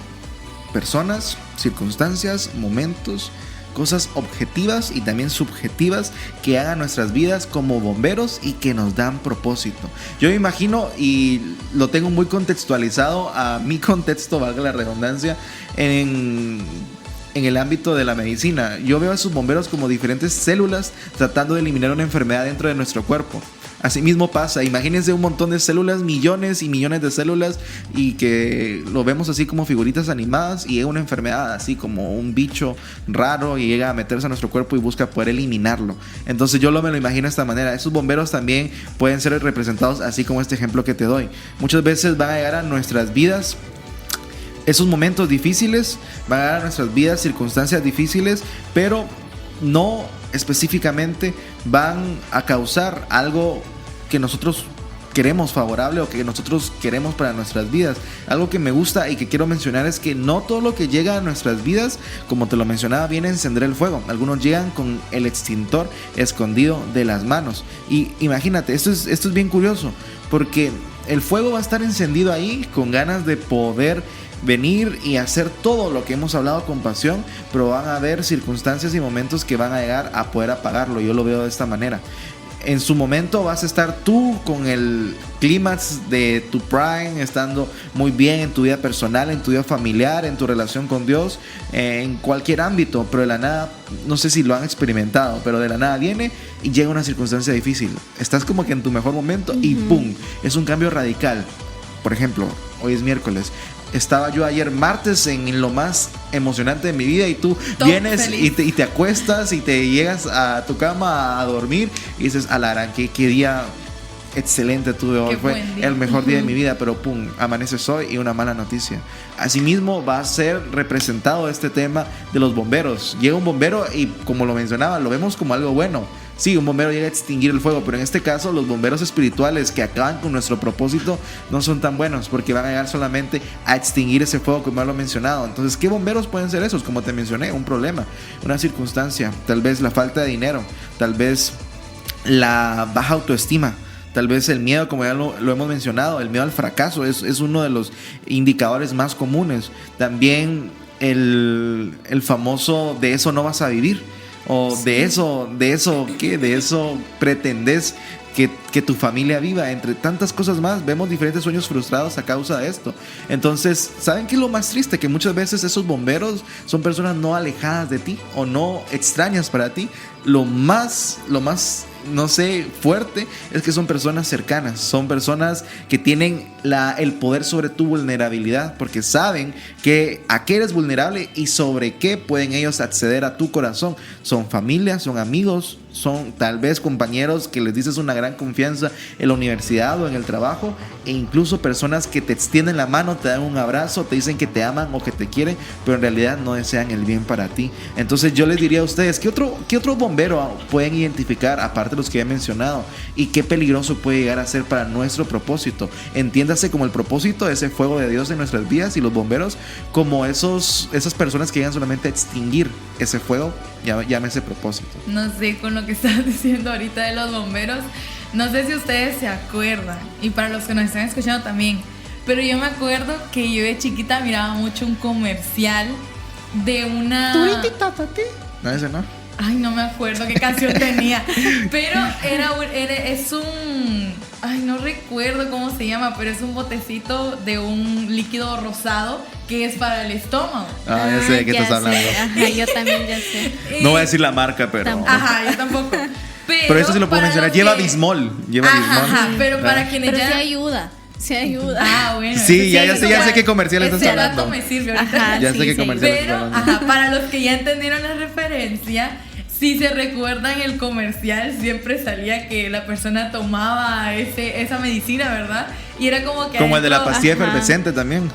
C: personas, circunstancias, momentos, cosas objetivas y también subjetivas que hagan nuestras vidas como bomberos y que nos dan propósito. Yo me imagino, y lo tengo muy contextualizado a mi contexto, valga la redundancia, en el ámbito de la medicina. Yo veo a esos bomberos como diferentes células tratando de eliminar una enfermedad dentro de nuestro cuerpo. Así mismo pasa, imagínense un montón de células, millones y millones de células, y que lo vemos así como figuritas animadas, y llega una enfermedad así como un bicho raro y llega a meterse a nuestro cuerpo y busca poder eliminarlo. Entonces yo me lo imagino de esta manera. Esos bomberos también pueden ser representados así como este ejemplo que te doy. Muchas veces van a llegar a nuestras vidas esos momentos difíciles, van a llegar a nuestras vidas circunstancias difíciles, pero no específicamente van a causar algo que nosotros queremos favorable o que nosotros queremos para nuestras vidas. Algo que me gusta y que quiero mencionar es que no todo lo que llega a nuestras vidas, como te lo mencionaba, viene a encender el fuego. Algunos llegan con el extintor escondido de las manos. Y imagínate, esto es bien curioso, porque el fuego va a estar encendido ahí con ganas de poder venir y hacer todo lo que hemos hablado con pasión, pero van a haber circunstancias y momentos que van a llegar a poder apagarlo. Yo lo veo de esta manera. En su momento vas a estar tú con el clímax de tu prime, estando muy bien en tu vida personal, en tu vida familiar, en tu relación con Dios, en cualquier ámbito, pero de la nada, no sé si lo han experimentado, pero de la nada viene y llega una circunstancia difícil. Estás como que en tu mejor momento y ¡pum! Es un cambio radical. Por ejemplo, hoy es miércoles. Estaba yo ayer martes en lo más emocionante de mi vida y tú vienes y te acuestas y te llegas a tu cama a dormir y dices, a la gran, qué día excelente tuve hoy, fue el mejor día de mi vida, pero pum, amaneces hoy y una mala noticia. Asimismo va a ser representado este tema de los bomberos. Llega un bombero y, como lo mencionaba, lo vemos como algo bueno. Sí, un bombero llega a extinguir el fuego, pero en este caso los bomberos espirituales que acaban con nuestro propósito no son tan buenos, porque van a llegar solamente a extinguir ese fuego, como ya lo he mencionado. Entonces, ¿qué bomberos pueden ser esos? Como te mencioné, un problema, una circunstancia, tal vez la falta de dinero, tal vez la baja autoestima. Tal vez el miedo, como ya lo hemos mencionado, el miedo al fracaso es uno de los indicadores más comunes. También el famoso de eso no vas a vivir. O de eso pretendes que tu familia viva. Entre tantas cosas más, vemos diferentes sueños frustrados a causa de esto. Entonces, ¿saben qué es lo más triste? Que muchas veces esos bomberos son personas no alejadas de ti o no extrañas para ti. Lo más, no sé, fuerte es que son personas cercanas, son personas que tienen el poder sobre tu vulnerabilidad, porque saben a qué eres vulnerable y sobre qué pueden ellos acceder a tu corazón. Son familias, son amigos, son tal vez compañeros que les dices una gran confianza en la universidad o en el trabajo, e incluso personas que te extienden la mano, te dan un abrazo, te dicen que te aman o que te quieren, pero en realidad no desean el bien para ti. Entonces yo les diría a ustedes, ¿qué otro bombero pueden identificar aparte de los que he mencionado? ¿Y qué peligroso puede llegar a ser para nuestro propósito? Entiéndase como el propósito, ese fuego de Dios en nuestras vidas, y los bomberos como esas personas que llegan solamente a extinguir ese fuego, llámese propósito.
B: No sé, con lo que estás diciendo ahorita de los bomberos, no sé si ustedes se acuerdan, y para los que nos están escuchando también, pero yo me acuerdo que yo de chiquita miraba mucho un comercial de una...
C: No, ese no.
B: Ay, no me acuerdo qué canción tenía, pero es un... Ay, no recuerdo cómo se llama, pero es un botecito de un líquido rosado que es para el estómago.
C: Ah, ya sé de qué estás hablando.
D: Ajá, yo también ya sé.
C: No voy a decir la marca, pero...
B: Ajá, yo tampoco.
C: Pero eso sí lo puedo mencionar. Lleva Bismol.
B: Ajá, pero para quienes
D: pero
B: ya...
D: sí ayuda. Se ayuda.
B: Ah, bueno.
C: Sí, ya sé qué comercial estás hablando.
B: Ese dato me sirve ahorita.
D: Ajá,
C: ya sé qué comercial
B: pero,
C: estás hablando.
B: para los que ya entendieron la referencia, si se recuerdan el comercial, siempre salía que la persona tomaba esa medicina, ¿verdad? Y era como que...
C: Como el de la pastilla efervescente también.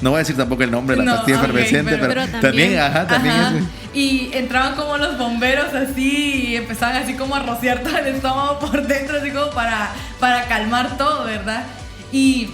C: No voy a decir tampoco el nombre de la pastilla efervescente, pero también.
B: Y entraban como los bomberos así y empezaban así como a rociar todo el estómago por dentro, así como para calmar todo, ¿verdad? Y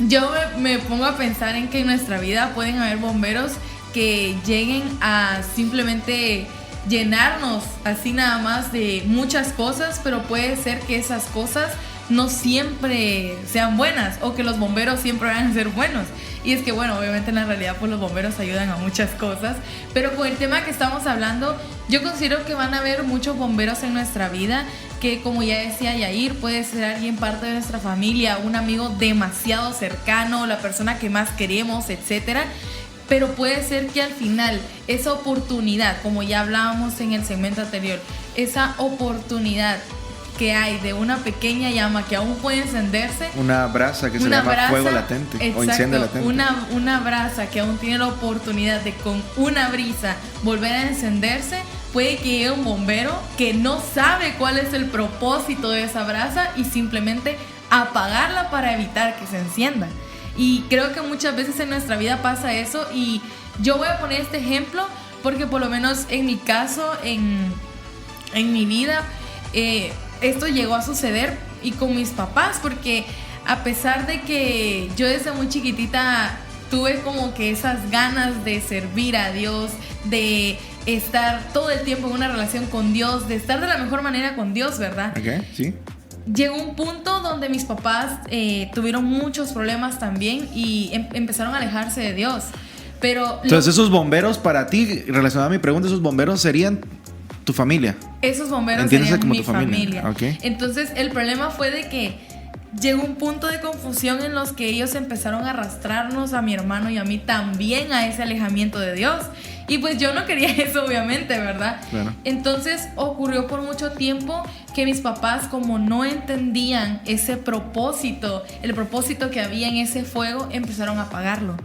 B: yo me pongo a pensar en que en nuestra vida pueden haber bomberos que lleguen a simplemente llenarnos así nada más de muchas cosas, pero puede ser que esas cosas no siempre sean buenas o que los bomberos siempre van a ser buenos. Y es que bueno, obviamente en la realidad pues los bomberos ayudan a muchas cosas, pero con el tema que estamos hablando, yo considero que van a haber muchos bomberos en nuestra vida, que como ya decía Yair, puede ser alguien parte de nuestra familia, un amigo demasiado cercano, la persona que más queremos, etcétera. Pero puede ser que al final esa oportunidad, como ya hablábamos en el segmento anterior, esa oportunidad que hay de una pequeña llama que aún puede encenderse,
C: una brasa que se llama fuego latente.
B: Exacto,
C: o incendio latente.
B: Una brasa que aún tiene la oportunidad de con una brisa volver a encenderse. Puede que llegue un bombero que no sabe cuál es el propósito de esa brasa y simplemente apagarla para evitar que se encienda. Y creo que muchas veces en nuestra vida pasa eso, y yo voy a poner este ejemplo porque por lo menos en mi caso, en mi vida, esto llegó a suceder y con mis papás, porque a pesar de que yo desde muy chiquitita tuve como que esas ganas de servir a Dios, de estar todo el tiempo en una relación con Dios, de estar de la mejor manera con Dios, ¿verdad?
C: Ok, sí.
B: Llegó un punto donde mis papás tuvieron muchos problemas también y empezaron a alejarse de Dios. Pero
C: entonces esos bomberos para ti, relacionado a mi pregunta, esos bomberos serían tu familia.
B: Esos bomberos serían como mi familia.
C: Okay.
B: Entonces el problema fue de que llegó un punto de confusión en los que ellos empezaron a arrastrarnos a mi hermano y a mí también a ese alejamiento de Dios. Y pues yo no quería eso, obviamente, ¿verdad? Claro. Entonces ocurrió por mucho tiempo que mis papás, como no entendían ese propósito, el propósito que había en ese fuego, empezaron a apagarlo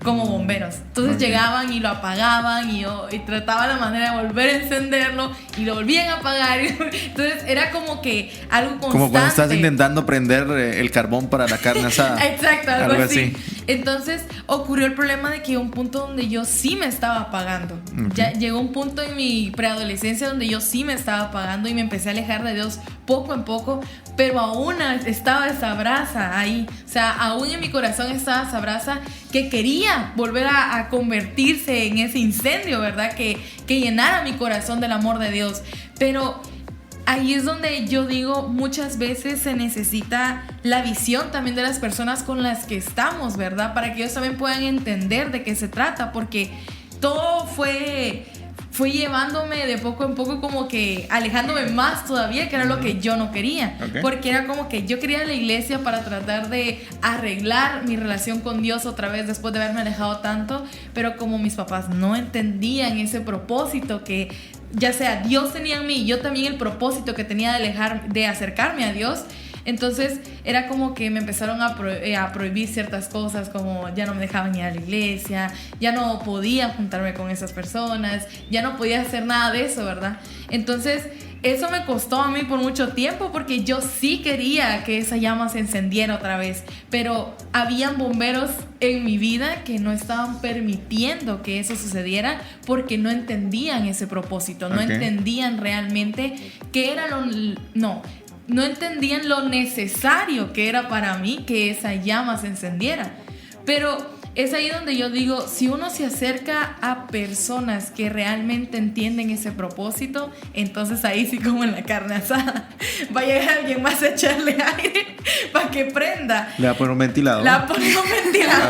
B: como bomberos. Entonces llegaban y lo apagaban y trataba la manera de volver a encenderlo y lo volvían a apagar. Entonces era como que algo constante.
C: Como cuando estás intentando prender el carbón para la carne asada.
B: Exacto, algo así. Entonces ocurrió el problema de que llegó un punto donde yo sí me estaba apagando. Okay. Ya llegó un punto en mi preadolescencia donde yo sí me estaba apagando y me empecé a alejar de Dios poco en poco, pero aún estaba esa brasa ahí. O sea, aún en mi corazón estaba esa brasa que quería volver a convertirse en ese incendio, ¿verdad? Que llenara mi corazón del amor de Dios. Pero ahí es donde yo digo, muchas veces se necesita la visión también de las personas con las que estamos, ¿verdad? Para que ellos también puedan entender de qué se trata, porque todo fue llevándome de poco en poco, como que alejándome más todavía, que era lo que yo no quería.
C: Okay.
B: Porque era como que yo quería la iglesia para tratar de arreglar mi relación con Dios otra vez después de haberme alejado tanto, pero como mis papás no entendían ese propósito que ya sea Dios tenía en mí y yo también el propósito que tenía de acercarme a Dios, entonces era como que me empezaron a prohibir ciertas cosas, como ya no me dejaban ir a la iglesia, ya no podía juntarme con esas personas, ya no podía hacer nada de eso, ¿verdad? Entonces eso me costó a mí por mucho tiempo, porque yo sí quería que esa llama se encendiera otra vez, pero habían bomberos en mi vida que no estaban permitiendo que eso sucediera, porque no entendían ese propósito, no entendían realmente qué era no entendían lo necesario que era para mí que esa llama se encendiera. Pero es ahí donde yo digo, si uno se acerca a personas que realmente entienden ese propósito, entonces ahí sí, como en la carne asada, va a llegar alguien más a echarle aire para que prenda.
C: Le va a poner un ventilador.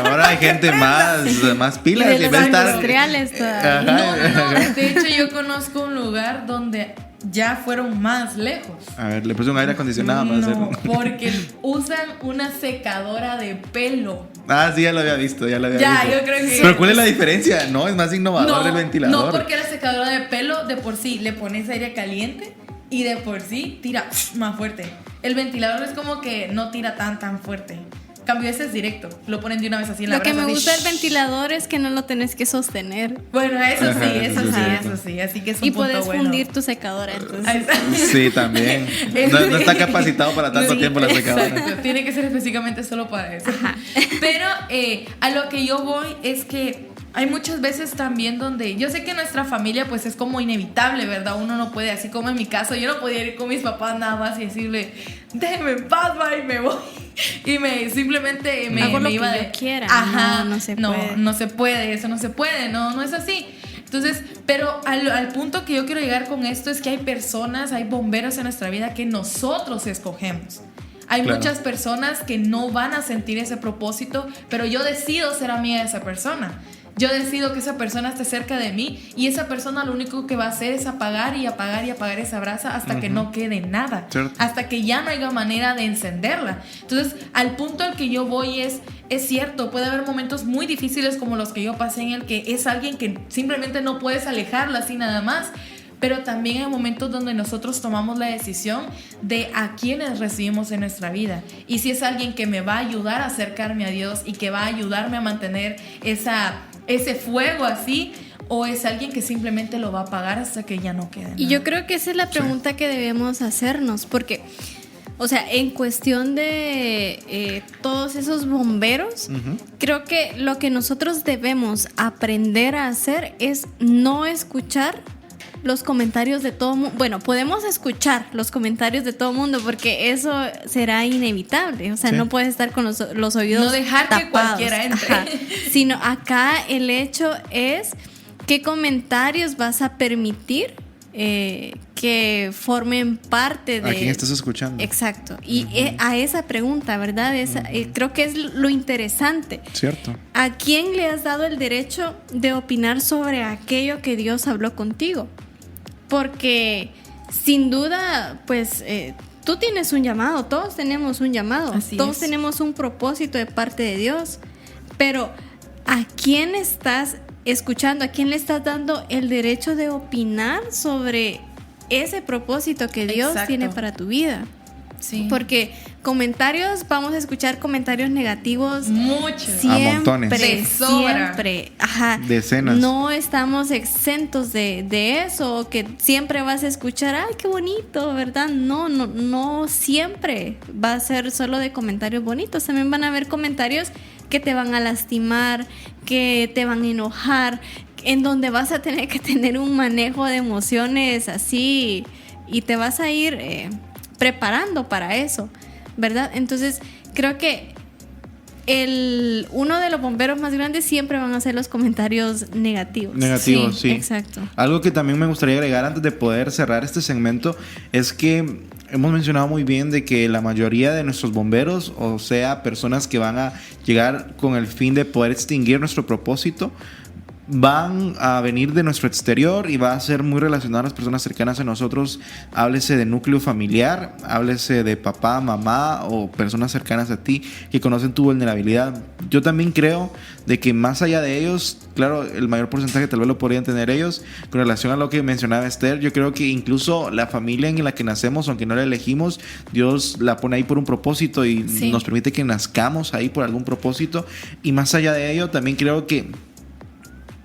B: Ahora
C: hay gente más pilas.
D: Y de los industriales todavía.
B: No. De hecho, yo conozco un lugar donde ya fueron más lejos.
C: A ver, le puse un aire acondicionado para hacerlo.
B: Porque usan una secadora de pelo.
C: Ah, sí, ya lo había visto.
B: Yo creo que...
C: Pero ¿cuál es la diferencia? No, es más innovador el ventilador.
B: No, porque la secadora de pelo de por sí le pones aire caliente y de por sí tira más fuerte. El ventilador es como que no tira tan fuerte. Cambio, ese es directo, lo ponen de una vez así en la brasa.
D: Lo que me
B: así.
D: gusta del ventilador es que no lo tenés que sostener.
B: Bueno, eso sí, así que es un
D: y
B: punto
D: puedes
B: bueno.
D: fundir tu secadora, entonces.
C: Sí, también. No está capacitado para tanto tiempo la secadora.
B: Exacto, tiene que ser específicamente solo para eso.
D: Ajá.
B: Pero a lo que yo voy es que hay muchas veces también donde yo sé que nuestra familia pues es como inevitable, ¿verdad? Uno no puede, así como en mi caso, yo no podía ir con mis papás nada más y decirle, déjeme en paz, y me voy. Y simplemente me
D: hago lo
B: iba
D: que
B: de...
D: yo quiera.
B: Ajá,
D: no se puede.
B: No se puede, eso no se puede, no es así. Entonces, pero al punto que yo quiero llegar con esto es que hay personas, hay bomberos en nuestra vida que nosotros escogemos. Hay muchas personas que no van a sentir ese propósito, pero yo decido ser amiga de esa persona. Yo decido que esa persona esté cerca de mí y esa persona lo único que va a hacer es apagar y apagar y apagar esa brasa hasta que no quede nada, hasta que ya no haya manera de encenderla. Entonces, al punto al que yo voy es cierto, puede haber momentos muy difíciles como los que yo pasé, en el que es alguien que simplemente no puedes alejarla así nada más. Pero también hay momentos donde nosotros tomamos la decisión de a quienes recibimos en nuestra vida. Y si es alguien que me va a ayudar a acercarme a Dios y que va a ayudarme a mantener ese fuego así, o es alguien que simplemente lo va a apagar hasta que ya no quede nada.
D: Y yo creo que esa es la pregunta que debemos hacernos, porque, o sea, en cuestión de todos esos bomberos, creo que lo que nosotros debemos aprender a hacer es no escuchar los comentarios de todo mundo. Bueno, podemos escuchar los comentarios de todo mundo porque eso será inevitable. O sea, no puedes estar con los oídos
B: no dejar
D: tapados.
B: Que cualquiera entre.
D: Ajá. Sino acá el hecho es qué comentarios vas a permitir que formen parte de...
C: ¿A quién estás escuchando?
D: Exacto. Y a esa pregunta, ¿verdad? Creo que es lo interesante.
C: Cierto.
D: ¿A quién le has dado el derecho de opinar sobre aquello que Dios habló contigo? Porque sin duda, pues tú tienes un llamado, todos tenemos un llamado, todos tenemos un propósito de parte de Dios, pero ¿a quién estás escuchando? ¿A quién le estás dando el derecho de opinar sobre ese propósito que Dios tiene para tu vida? Sí. Porque comentarios, vamos a escuchar comentarios negativos.
B: Muchos.
D: Siempre,
C: a montones.
D: siempre. Ajá.
C: Decenas.
D: No estamos exentos de eso, que siempre vas a escuchar, ay, qué bonito, ¿verdad? No siempre va a ser solo de comentarios bonitos. También van a haber comentarios que te van a lastimar, que te van a enojar, en donde vas a tener que tener un manejo de emociones así y te vas a ir preparando para eso, ¿verdad? Entonces creo que uno de los bomberos más grandes siempre van a ser los comentarios negativos.
C: Negativos, sí.
D: Exacto.
C: Algo que también me gustaría agregar antes de poder cerrar este segmento es que hemos mencionado muy bien de que la mayoría de nuestros bomberos, o sea, personas que van a llegar con el fin de poder extinguir nuestro propósito, van a venir de nuestro exterior y va a ser muy relacionado a las personas cercanas a nosotros. Háblese de núcleo familiar, háblese de papá, mamá o personas cercanas a ti que conocen tu vulnerabilidad. Yo también creo de que más allá de ellos, claro, el mayor porcentaje tal vez lo podrían tener ellos. Con relación a lo que mencionaba Esther, yo creo que incluso la familia en la que nacemos, aunque no la elegimos, Dios la pone ahí por un propósito y nos permite que nazcamos ahí por algún propósito. Y más allá de ello, también creo que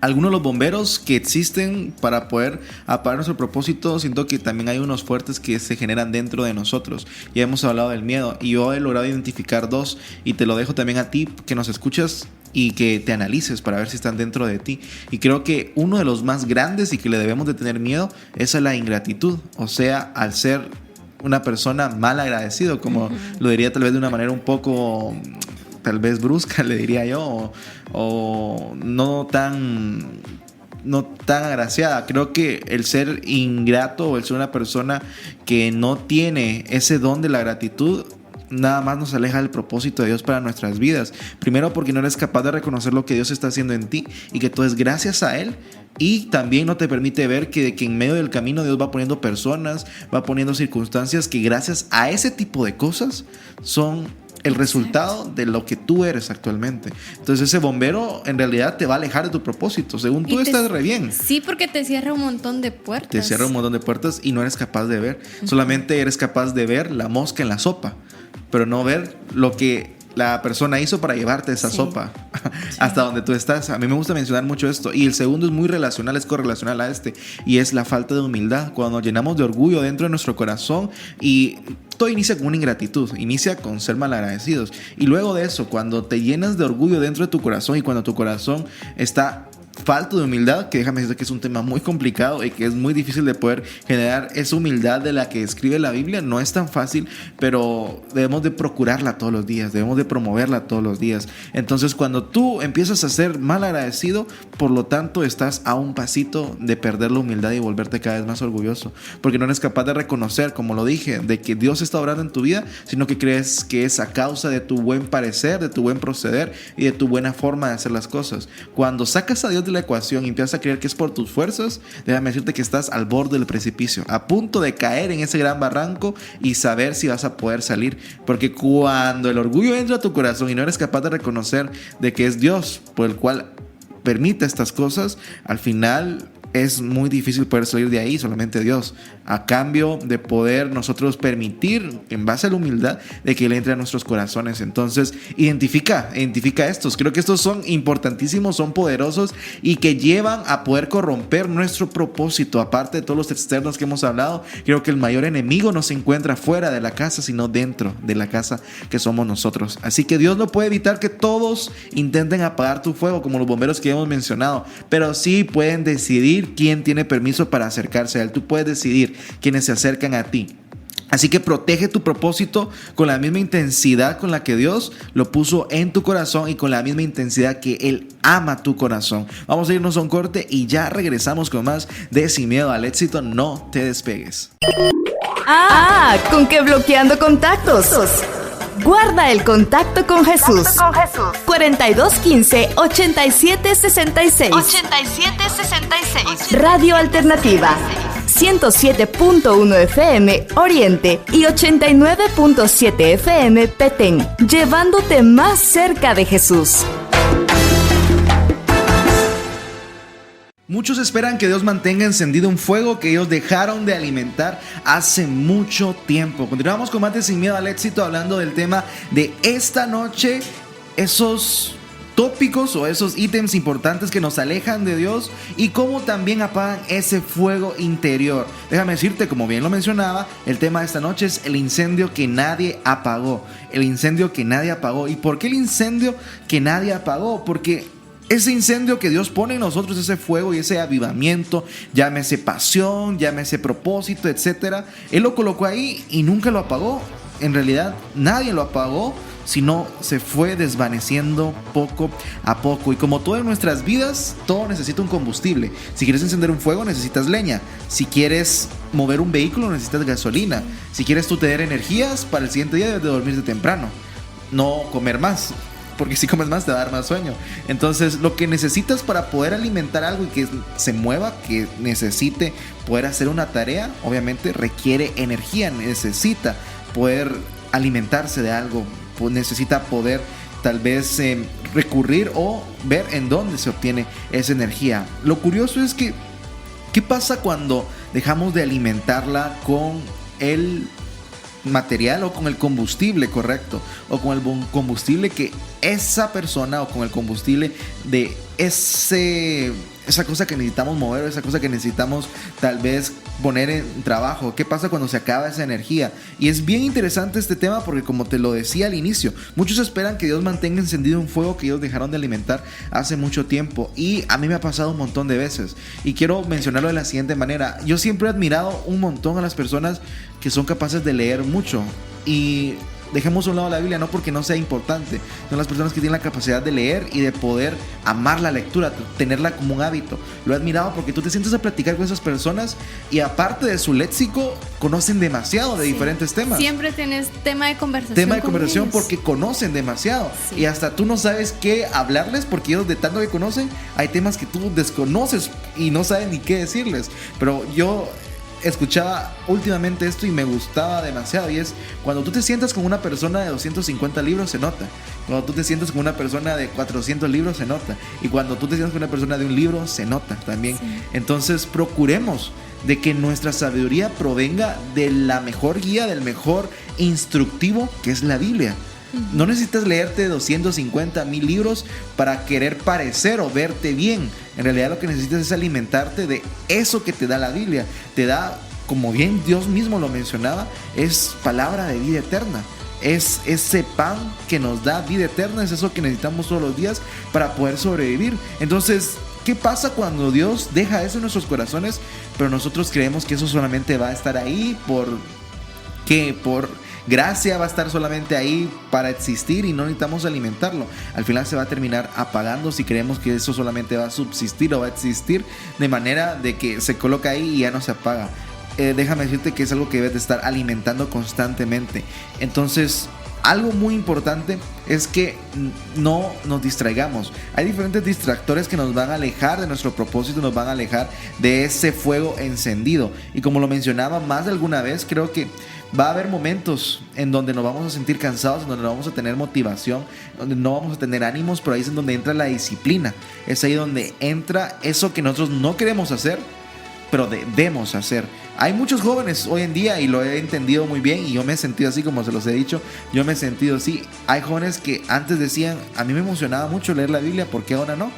C: algunos de los bomberos que existen para poder apagar nuestro propósito, siento que también hay unos fuertes que se generan dentro de nosotros. Ya hemos hablado del miedo y yo he logrado identificar dos, y te lo dejo también a ti que nos escuchas y que te analices para ver si están dentro de ti. Y creo que uno de los más grandes y que le debemos de tener miedo es a la ingratitud, o sea, al ser una persona mal agradecido, como lo diría tal vez de una manera un poco tal vez brusca, le diría yo, o no tan agraciada. Creo que el ser ingrato o el ser una persona que no tiene ese don de la gratitud nada más nos aleja del propósito de Dios para nuestras vidas. Primero porque no eres capaz de reconocer lo que Dios está haciendo en ti y que todo es gracias a Él. Y también no te permite ver que en medio del camino Dios va poniendo personas, va poniendo circunstancias que gracias a ese tipo de cosas son el resultado de lo que tú eres actualmente. Entonces ese bombero en realidad te va a alejar de tu propósito. Según tú estás re bien.
D: Sí, porque te cierra un montón de puertas.
C: Te cierra un montón de puertas y no eres capaz de ver. Solamente eres capaz de ver la mosca en la sopa, pero no ver lo que la persona hizo para llevarte esa sopa hasta donde tú estás. A mí me gusta mencionar mucho esto. Y el segundo es muy relacional, es correlacional a este, y es la falta de humildad. Cuando nos llenamos de orgullo dentro de nuestro corazón, y todo inicia con una ingratitud, inicia con ser malagradecidos, y luego de eso, cuando te llenas de orgullo dentro de tu corazón y cuando tu corazón está falta de humildad, que déjame decirte que es un tema muy complicado y que es muy difícil de poder generar esa humildad de la que escribe la Biblia. No es tan fácil, pero debemos de procurarla todos los días, debemos de promoverla todos los días. Entonces cuando tú empiezas a ser mal agradecido, por lo tanto estás a un pasito de perder la humildad y volverte cada vez más orgulloso, porque no eres capaz de reconocer, como lo dije, de que Dios está obrando en tu vida, sino que crees que es a causa de tu buen parecer, de tu buen proceder y de tu buena forma de hacer las cosas. Cuando sacas a Dios de la ecuación y empiezas a creer que es por tus fuerzas, déjame decirte que estás al borde del precipicio, a punto de caer en ese gran barranco y saber si vas a poder salir, porque cuando el orgullo entra a tu corazón y no eres capaz de reconocer de que es Dios por el cual permite estas cosas, al final es muy difícil poder salir de ahí. Solamente Dios, a cambio de poder nosotros permitir, en base a la humildad, de que Él entre a nuestros corazones. Entonces identifica estos. Creo que estos son importantísimos, son poderosos y que llevan a poder corromper nuestro propósito. Aparte de todos los externos que hemos hablado, creo que el mayor enemigo no se encuentra fuera de la casa, sino dentro de la casa que somos nosotros. Así que Dios no puede evitar que todos intenten apagar tu fuego, como los bomberos que hemos mencionado, pero sí pueden decidir quién tiene permiso para acercarse a Él. Tú puedes decidir quiénes se acercan a ti. Así que protege tu propósito con la misma intensidad con la que Dios lo puso en tu corazón y con la misma intensidad que Él ama tu corazón. Vamos a irnos a un corte y ya regresamos con más de Sin Miedo al Éxito. No te despegues.
A: ¿Con qué bloqueando contactos? Guarda el contacto con Jesús. 4215-8766. 8766. Radio Alternativa. 107.1 FM Oriente y 89.7 FM Petén. Llevándote más cerca de Jesús.
C: Muchos esperan que Dios mantenga encendido un fuego que ellos dejaron de alimentar hace mucho tiempo. Continuamos con más de Sin Miedo al Éxito, hablando del tema de esta noche, esos tópicos o esos ítems importantes que nos alejan de Dios y cómo también apagan ese fuego interior. Déjame decirte, como bien lo mencionaba, el tema de esta noche es el incendio que nadie apagó. El incendio que nadie apagó. ¿Y por qué el incendio que nadie apagó? Porque ese incendio que Dios pone en nosotros, ese fuego y ese avivamiento, llámese pasión, llámese propósito, etcétera, Él lo colocó ahí y nunca lo apagó. En realidad nadie lo apagó, sino se fue desvaneciendo poco a poco. Y como todo en nuestras vidas, todo necesita un combustible. Si quieres encender un fuego, necesitas leña. Si quieres mover un vehículo, necesitas gasolina. Si quieres tú tener energías, para el siguiente día debes de dormirte temprano, no comer más, porque si comes más te va a dar más sueño. Entonces lo que necesitas para poder alimentar algo y que se mueva, que necesite poder hacer una tarea, obviamente requiere energía, necesita poder alimentarse de algo, necesita poder tal vez recurrir o ver en dónde se obtiene esa energía. Lo curioso es que, ¿qué pasa cuando dejamos de alimentarla con el material o con el combustible correcto, o con el combustible que esa persona, o con el combustible de esa cosa que necesitamos mover, esa cosa que necesitamos tal vez poner en trabajo? ¿Qué pasa cuando se acaba esa energía? Y es bien interesante este tema porque, como te lo decía al inicio, muchos esperan que Dios mantenga encendido un fuego que ellos dejaron de alimentar hace mucho tiempo, y a mí me ha pasado un montón de veces, y quiero mencionarlo de la siguiente manera. Yo siempre he admirado un montón a las personas que son capaces de leer mucho, y dejemos a un lado la Biblia, no porque no sea importante, son las personas que tienen la capacidad de leer y de poder amar la lectura, tenerla como un hábito. Lo he admirado porque tú te sientes a platicar con esas personas y, aparte de su léxico, conocen demasiado de diferentes temas.
D: Siempre tienes tema de conversación
C: porque conocen demasiado, y hasta tú no sabes qué hablarles, porque ellos, de tanto que conocen, hay temas que tú desconoces y no sabes ni qué decirles. Pero yo escuchaba últimamente esto y me gustaba demasiado, y es: cuando tú te sientas con una persona de 250 libros, se nota. Cuando tú te sientas con una persona de 400 libros, se nota. Y cuando tú te sientas con una persona de un libro, se nota también. Entonces procuremos de que nuestra sabiduría provenga de la mejor guía, del mejor instructivo, que es la Biblia. No necesitas leerte 250,000 libros para querer parecer o verte bien. En realidad lo que necesitas es alimentarte de eso que te da la Biblia. Te da, como bien Dios mismo lo mencionaba, es palabra de vida eterna. Es ese pan que nos da vida eterna, es eso que necesitamos todos los días para poder sobrevivir. Entonces, ¿qué pasa cuando Dios deja eso en nuestros corazones, pero nosotros creemos que eso solamente va a estar ahí por gracia, va a estar solamente ahí para existir y no necesitamos alimentarlo? Al final se va a terminar apagando si creemos que eso solamente va a subsistir o va a existir de manera de que se coloca ahí y ya no se apaga. Déjame decirte que es algo que debes de estar alimentando constantemente. Entonces, algo muy importante es que no nos distraigamos. Hay diferentes distractores que nos van a alejar de nuestro propósito, nos van a alejar de ese fuego encendido. Y como lo mencionaba más de alguna vez, creo que va a haber momentos en donde nos vamos a sentir cansados, en donde no vamos a tener motivación, donde no vamos a tener ánimos, pero ahí es donde entra la disciplina. Es ahí donde entra eso que nosotros no queremos hacer, pero debemos hacer. Hay muchos jóvenes hoy en día, y lo he entendido muy bien, y yo me he sentido así, como se los he dicho, yo me he sentido así. Hay jóvenes que antes decían: a mí me emocionaba mucho leer la Biblia, ¿por qué ahora no?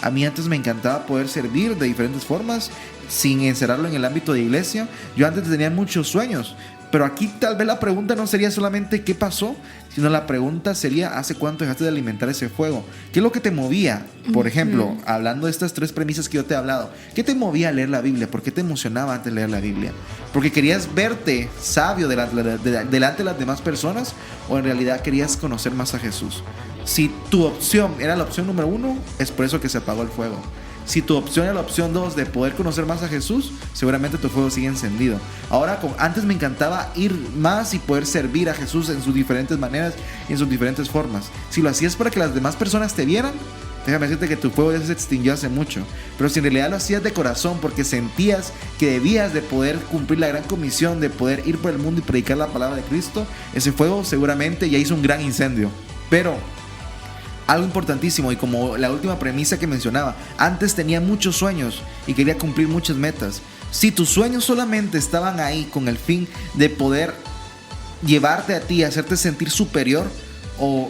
C: A mí antes me encantaba poder servir de diferentes formas sin encerrarlo en el ámbito de iglesia. Yo antes tenía muchos sueños. Pero aquí tal vez la pregunta no sería solamente qué pasó, sino la pregunta sería: ¿hace cuánto dejaste de alimentar ese fuego? ¿Qué es lo que te movía? Por ejemplo, hablando de estas 3 premisas que yo te he hablado, ¿qué te movía a leer la Biblia? ¿Por qué te emocionaba antes de leer la Biblia? ¿Porque querías verte sabio delante de las demás personas? ¿O en realidad querías conocer más a Jesús? Si tu opción era la opción número 1, es por eso que se apagó el fuego. Si tu opción era la opción 2 de poder conocer más a Jesús, seguramente tu fuego sigue encendido. Ahora, antes me encantaba ir más y poder servir a Jesús en sus diferentes maneras y en sus diferentes formas. Si lo hacías para que las demás personas te vieran, déjame decirte que tu fuego ya se extinguió hace mucho. Pero si en realidad lo hacías de corazón porque sentías que debías de poder cumplir la gran comisión de poder ir por el mundo y predicar la palabra de Cristo, ese fuego seguramente ya hizo un gran incendio. Pero algo importantísimo, y como la última premisa que mencionaba, antes tenía muchos sueños y quería cumplir muchas metas. Si tus sueños solamente estaban ahí con el fin de poder llevarte a ti, hacerte sentir superior, o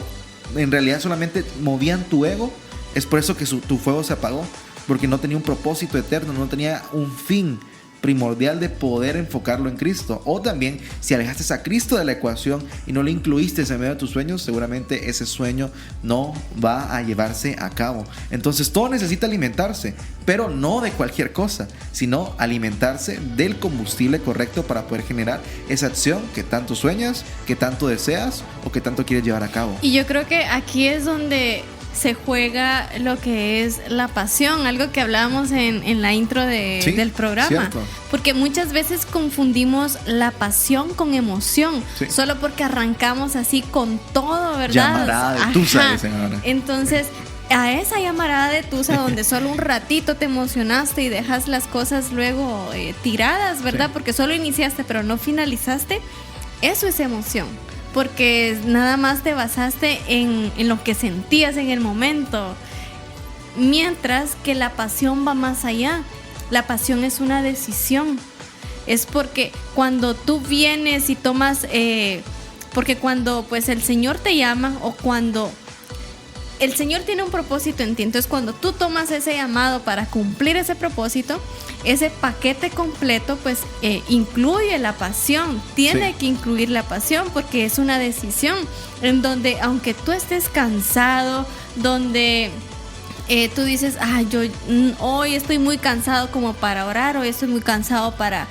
C: en realidad solamente movían tu ego, es por eso que tu fuego se apagó, porque no tenía un propósito eterno, no tenía un fin primordial de poder enfocarlo en Cristo. O también, si alejaste a Cristo de la ecuación y no le incluiste en medio de tus sueños, seguramente ese sueño no va a llevarse a cabo. Entonces todo necesita alimentarse, pero no de cualquier cosa, sino alimentarse del combustible correcto para poder generar esa acción que tanto sueñas, que tanto deseas o que tanto quieres llevar a cabo.
D: Y yo creo que aquí es donde se juega lo que es la pasión, algo que hablábamos en la intro del programa.
C: Cierto.
D: Porque muchas veces confundimos la pasión con emoción,
C: Sí.
D: solo porque arrancamos así con todo, ¿verdad?
C: Llamarada de tusa,
D: Ajá.
C: dicen ahora.
D: Entonces, a esa llamarada de tusa donde solo un ratito te emocionaste y dejas las cosas luego tiradas, ¿verdad?
C: Sí.
D: Porque solo iniciaste pero no finalizaste, eso es emoción. Porque nada más te basaste en lo que sentías en el momento. Mientras que la pasión va más allá. La pasión es una decisión. Es porque cuando tú vienes y tomas... porque cuando pues el Señor te llama o cuando... El Señor tiene un propósito en ti. Entonces cuando tú tomas ese llamado para cumplir ese propósito, ese paquete completo pues incluye la pasión. Tiene
C: Sí.
D: que incluir la pasión porque es una decisión en donde aunque tú estés cansado, donde tú dices, yo hoy estoy muy cansado como para orar, hoy estoy muy cansado para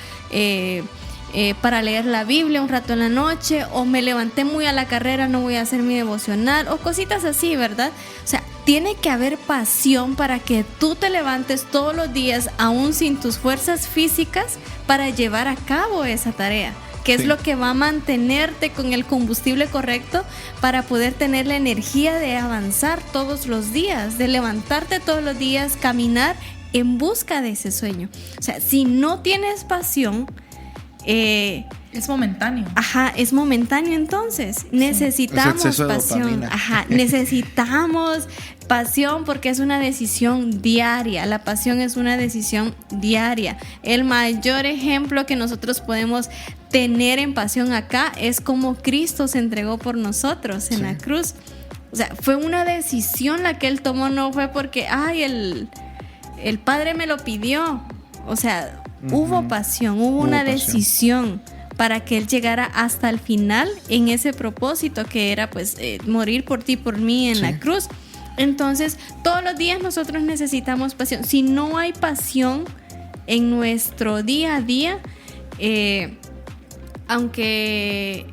D: leer la Biblia un rato en la noche, o me levanté muy a la carrera, no voy a hacer mi devocional, o cositas así, ¿verdad? O sea, tiene que haber pasión para que tú te levantes todos los días, aún sin tus fuerzas físicas, para llevar a cabo esa tarea, que es
C: Sí.
D: lo que va a mantenerte con el combustible correcto para poder tener la energía de avanzar todos los días, de levantarte todos los días, caminar en busca de ese sueño. O sea, si no tienes pasión,
B: Es momentáneo.
D: es momentáneo. Entonces necesitamos
C: Es exceso de
D: pasión.
C: dopamina.
D: Necesitamos pasión porque es una decisión diaria. La pasión es una decisión diaria. El mayor ejemplo que nosotros podemos tener en pasión acá es como Cristo se entregó por nosotros en la cruz. O sea, fue una decisión la que Él tomó, no fue porque el Padre me lo pidió. O sea, hubo pasión, hubo una
C: pasión.
D: decisión para que Él llegara hasta el final en ese propósito que era pues morir por ti, por mí en la cruz. Entonces, todos los días nosotros necesitamos pasión. Si no hay pasión en nuestro día a día, aunque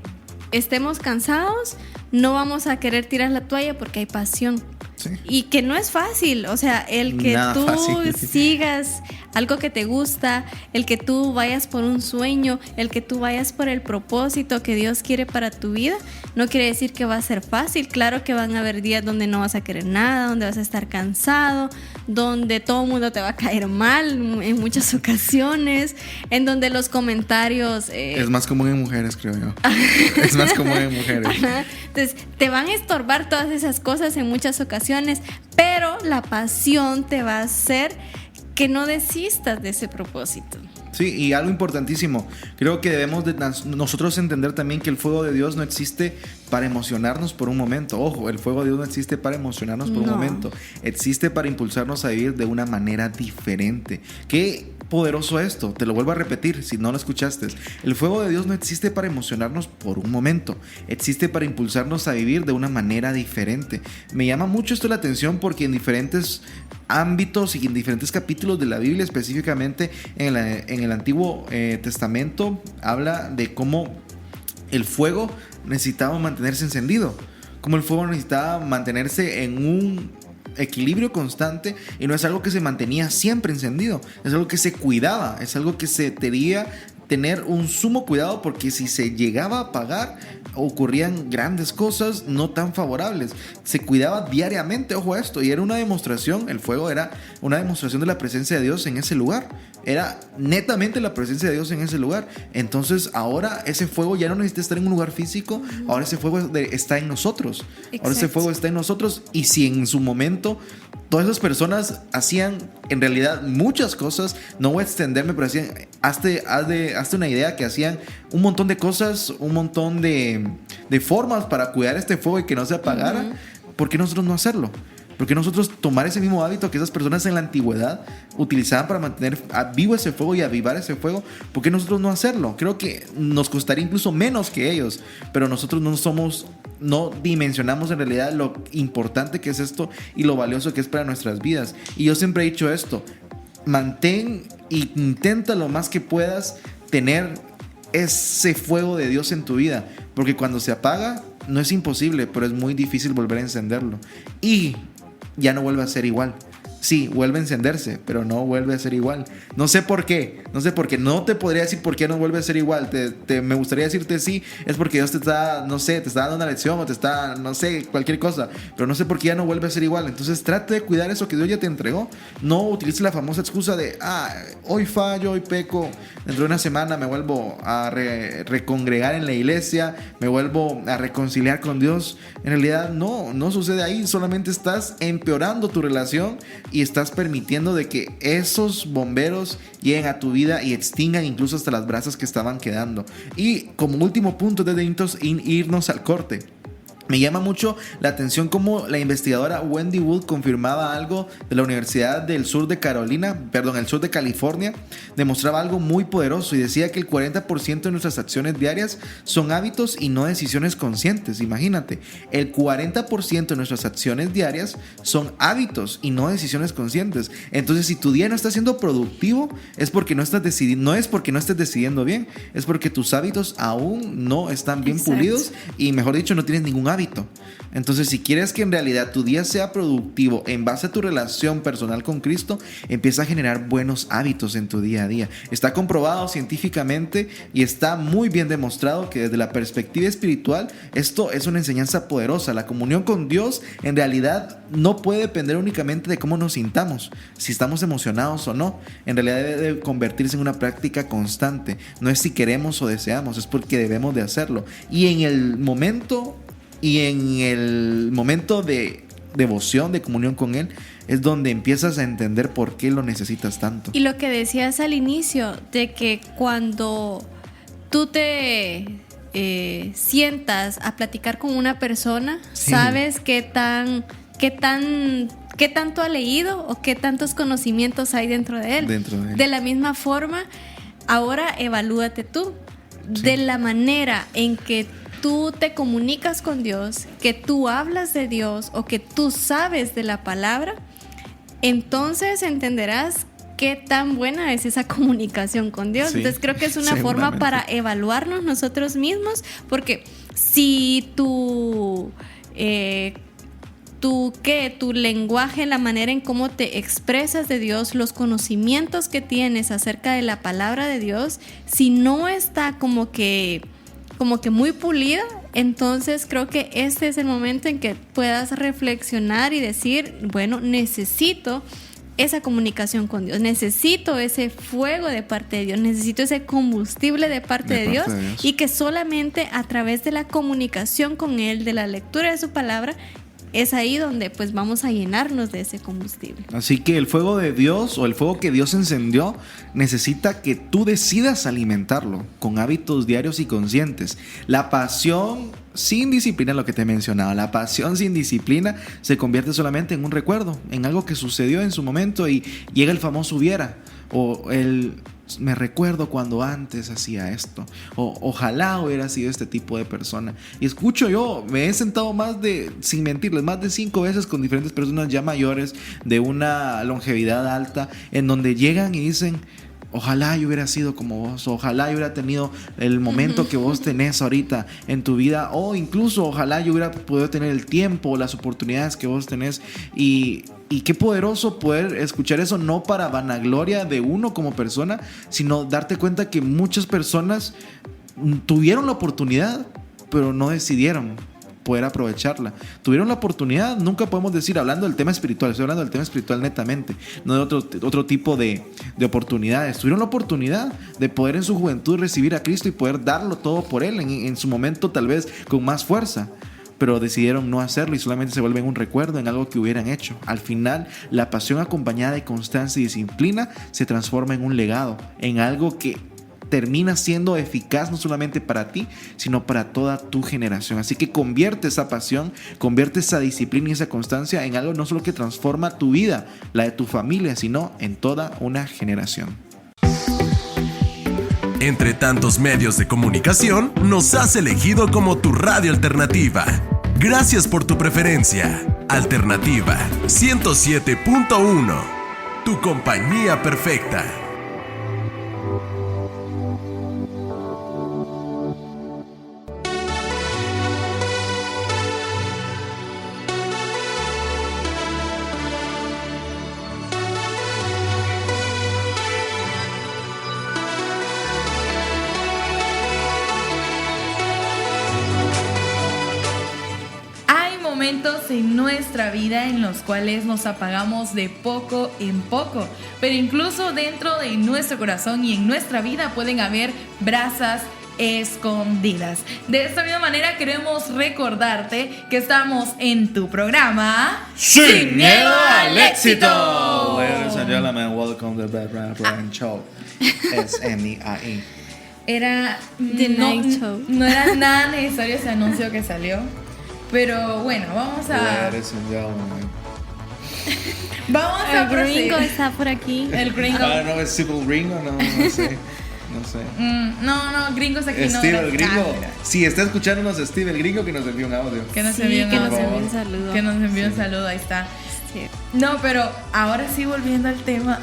D: estemos cansados, no vamos a querer tirar la toalla porque hay pasión.
C: Sí.
D: Y que no es fácil, o sea, el que
C: Nada
D: tú
C: fácil.
D: sigas algo que te gusta, el que tú vayas por un sueño, el que tú vayas por el propósito que Dios quiere para tu vida, no quiere decir que va a ser fácil. Claro que van a haber días donde no vas a querer nada, donde vas a estar cansado, donde todo el mundo te va a caer mal en muchas ocasiones, en donde los comentarios...
C: Es más común en mujeres, creo yo. Es más común en mujeres.
D: Ajá. Entonces, te van a estorbar todas esas cosas en muchas ocasiones, pero la pasión te va a hacer que no desistas de ese propósito.
C: Sí, y algo importantísimo, creo que debemos de nosotros entender también que el fuego de Dios no existe para emocionarnos por un momento. Ojo, el fuego de Dios no existe para emocionarnos por un momento, existe para impulsarnos a vivir de una manera diferente. Qué poderoso esto, te lo vuelvo a repetir si no lo escuchaste. El fuego de Dios no existe para emocionarnos por un momento, existe para impulsarnos a vivir de una manera diferente. Me llama mucho esto la atención porque en diferentes ámbitos y en diferentes capítulos de la Biblia, específicamente en el Antiguo Testamento, habla de cómo el fuego necesitaba mantenerse encendido, cómo el fuego necesitaba mantenerse en un equilibrio constante, y no es algo que se mantenía siempre encendido, es algo que se cuidaba, es algo que se tenía tener un sumo cuidado, porque si se llegaba a apagar ocurrían grandes cosas no tan favorables. Se cuidaba diariamente, ojo a esto, y era una demostración, el fuego era una demostración de la presencia de Dios en ese lugar, era netamente la presencia de Dios en ese lugar. Entonces ahora ese fuego ya no necesita estar en un lugar físico, ahora ese fuego está en nosotros. Exacto. Ahora ese fuego está en nosotros, y si en su momento todas esas personas hacían en realidad muchas cosas, no voy a extenderme, pero hacían, hazte una idea que hacían un montón de cosas, un montón de formas para cuidar este fuego y que no se apagara. ¿Por qué nosotros no hacerlo? Porque nosotros tomar ese mismo hábito que esas personas en la antigüedad utilizaban para mantener vivo ese fuego y avivar ese fuego, ¿por qué nosotros no hacerlo? Creo que nos costaría incluso menos que ellos, pero nosotros no dimensionamos en realidad lo importante que es esto y lo valioso que es para nuestras vidas. Y yo siempre he dicho esto: mantén e intenta lo más que puedas tener ese fuego de Dios en tu vida, porque cuando se apaga no es imposible, pero es muy difícil volver a encenderlo y ya no vuelve a ser igual. Sí, vuelve a encenderse, pero no vuelve a ser igual. No sé por qué. No te podría decir por qué no vuelve a ser igual. Me gustaría decirte sí, es porque Dios te está dando una lección o te está, no sé, cualquier cosa. Pero no sé por qué ya no vuelve a ser igual. Entonces trate de cuidar eso que Dios ya te entregó. No utilice la famosa excusa de, hoy fallo, hoy peco, dentro de una semana me vuelvo a recongregar en la iglesia, me vuelvo a reconciliar con Dios. En realidad no sucede ahí. Solamente estás empeorando tu relación y estás permitiendo de que esos bomberos lleguen a tu vida y extingan incluso hasta las brasas que estaban quedando. Y como último punto de irnos al corte. Me llama mucho la atención cómo la investigadora Wendy Wood confirmaba algo de la Universidad del Sur de el sur de California. Demostraba algo muy poderoso y decía que el 40% de nuestras acciones diarias son hábitos y no decisiones conscientes. Imagínate, el 40% de nuestras acciones diarias son hábitos y no decisiones conscientes. Entonces, si tu día no está siendo productivo, es porque no estés decidiendo bien, es porque tus hábitos aún no están bien pulidos y, mejor dicho, no tienes ningún hábito. Entonces, si quieres que en realidad tu día sea productivo en base a tu relación personal con Cristo, empieza a generar buenos hábitos en tu día a día. Está comprobado científicamente y está muy bien demostrado que desde la perspectiva espiritual esto es una enseñanza poderosa. La comunión con Dios en realidad no puede depender únicamente de cómo nos sintamos, si estamos emocionados o no. En realidad debe convertirse en una práctica constante. No es si queremos o deseamos, es porque debemos de hacerlo. Y en el momento de devoción, de comunión con Él, es donde empiezas a entender por qué lo necesitas tanto.
D: Y lo que decías al inicio, de que cuando tú te sientas a platicar con una persona, sí, sabes qué tanto ha leído o qué tantos conocimientos hay dentro de él. De la misma forma, ahora evalúate tú, sí, de la manera en que tú te comunicas con Dios, que tú hablas de Dios o que tú sabes de la palabra, entonces entenderás qué tan buena es esa comunicación con Dios. Sí, entonces creo que es una forma para evaluarnos nosotros mismos, porque si tu lenguaje, la manera en cómo te expresas de Dios, los conocimientos que tienes acerca de la palabra de Dios, si no está como que muy pulida, entonces creo que este es el momento en que puedas reflexionar y decir, bueno, necesito esa comunicación con Dios, necesito ese fuego de parte de Dios, necesito ese combustible de parte de Dios, y que solamente a través de la comunicación con Él, de la lectura de su palabra, es ahí donde pues vamos a llenarnos de ese combustible.
C: Así que el fuego de Dios, o el fuego que Dios encendió, necesita que tú decidas alimentarlo con hábitos diarios y conscientes. La pasión sin disciplina, lo que te mencionaba, la pasión sin disciplina se convierte solamente en un recuerdo, en algo que sucedió en su momento, y llega el famoso hubiera, o me recuerdo cuando antes hacía esto, o ojalá hubiera sido este tipo de persona. Y me he sentado sin mentirles, más de 5 veces con diferentes personas ya mayores, de una longevidad alta, en donde llegan y dicen, ojalá yo hubiera sido como vos, ojalá yo hubiera tenido el momento que vos tenés ahorita en tu vida, o incluso ojalá yo hubiera podido tener el tiempo, las oportunidades que vos tenés. Y qué poderoso poder escuchar eso, no para vanagloria de uno como persona, sino darte cuenta que muchas personas tuvieron la oportunidad, pero no decidieron poder aprovecharla. Tuvieron la oportunidad, nunca podemos decir, hablando del tema espiritual, estoy hablando del tema espiritual netamente, no de otro tipo de oportunidades. Tuvieron la oportunidad de poder en su juventud recibir a Cristo y poder darlo todo por Él, en su momento tal vez con más fuerza, pero decidieron no hacerlo y solamente se vuelven un recuerdo en algo que hubieran hecho. Al final, la pasión acompañada de constancia y disciplina se transforma en un legado, en algo que termina siendo eficaz no solamente para ti, sino para toda tu generación. Así que convierte esa pasión, convierte esa disciplina y esa constancia en algo no solo que transforma tu vida, la de tu familia, sino en toda una generación.
E: Entre tantos medios de comunicación, nos has elegido como tu radio alternativa. Gracias por tu preferencia. Alternativa 107.1. Tu compañía perfecta.
B: En nuestra vida en los cuales nos apagamos de poco en poco, pero incluso dentro de nuestro corazón y en nuestra vida pueden haber brasas escondidas. De esta misma manera queremos recordarte que estamos en tu programa
C: Sin Miedo al Éxito. Ladies and gentlemen, welcome to the Bad Rap Show. SMIE.
B: Era
D: The Night Show.
B: No era nada necesario ese anuncio que salió. Pero bueno, vamos a... Vamos a
D: El gringo
B: proseguir.
D: está por aquí.
B: El gringo.
C: No, es Civil Gringo, no sé.
B: No, gringos aquí no.
C: Steve el
B: gracias.
C: Gringo. Si está escuchándonos Steve el Gringo, que nos envíe un audio.
B: Que nos
D: Sí,
B: envíe un
D: que nos
B: audio.
D: envíe un saludo.
B: Que nos envíe un saludo, ahí está.
D: Sí.
B: No, pero ahora sí volviendo al tema.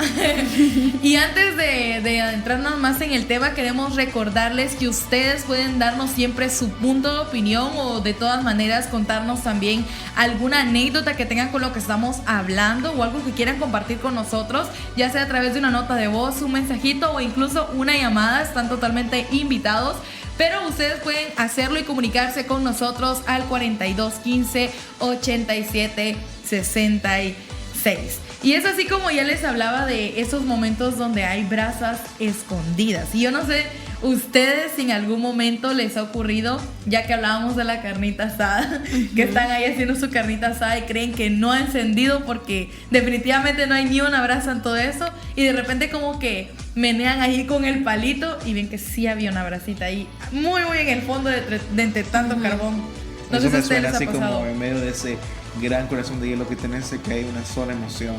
B: Y antes de adentrarnos más en el tema, queremos recordarles que ustedes pueden darnos siempre su punto de opinión o de todas maneras contarnos también alguna anécdota que tengan con lo que estamos hablando o algo que quieran compartir con nosotros, ya sea a través de una nota de voz, un mensajito o incluso una llamada. Están totalmente invitados. Pero ustedes pueden hacerlo y comunicarse con nosotros al 4215 87 66. Y es así como ya les hablaba de esos momentos donde hay brasas escondidas. Y yo no sé, ustedes si en algún momento les ha ocurrido, ya que hablábamos de la carnita asada, que están ahí haciendo su carnita asada y creen que no ha encendido porque definitivamente no hay ni una brasa en todo eso. Y de repente como que menean ahí con el palito y ven que sí había una brasita ahí, muy en el fondo de entre tanto carbón. No
C: Eso
B: sé si a
C: me
B: ustedes
C: suena
B: les
C: así
B: ha pasado.
C: como en medio de ese gran corazón de hielo que tenés, que hay una sola emoción.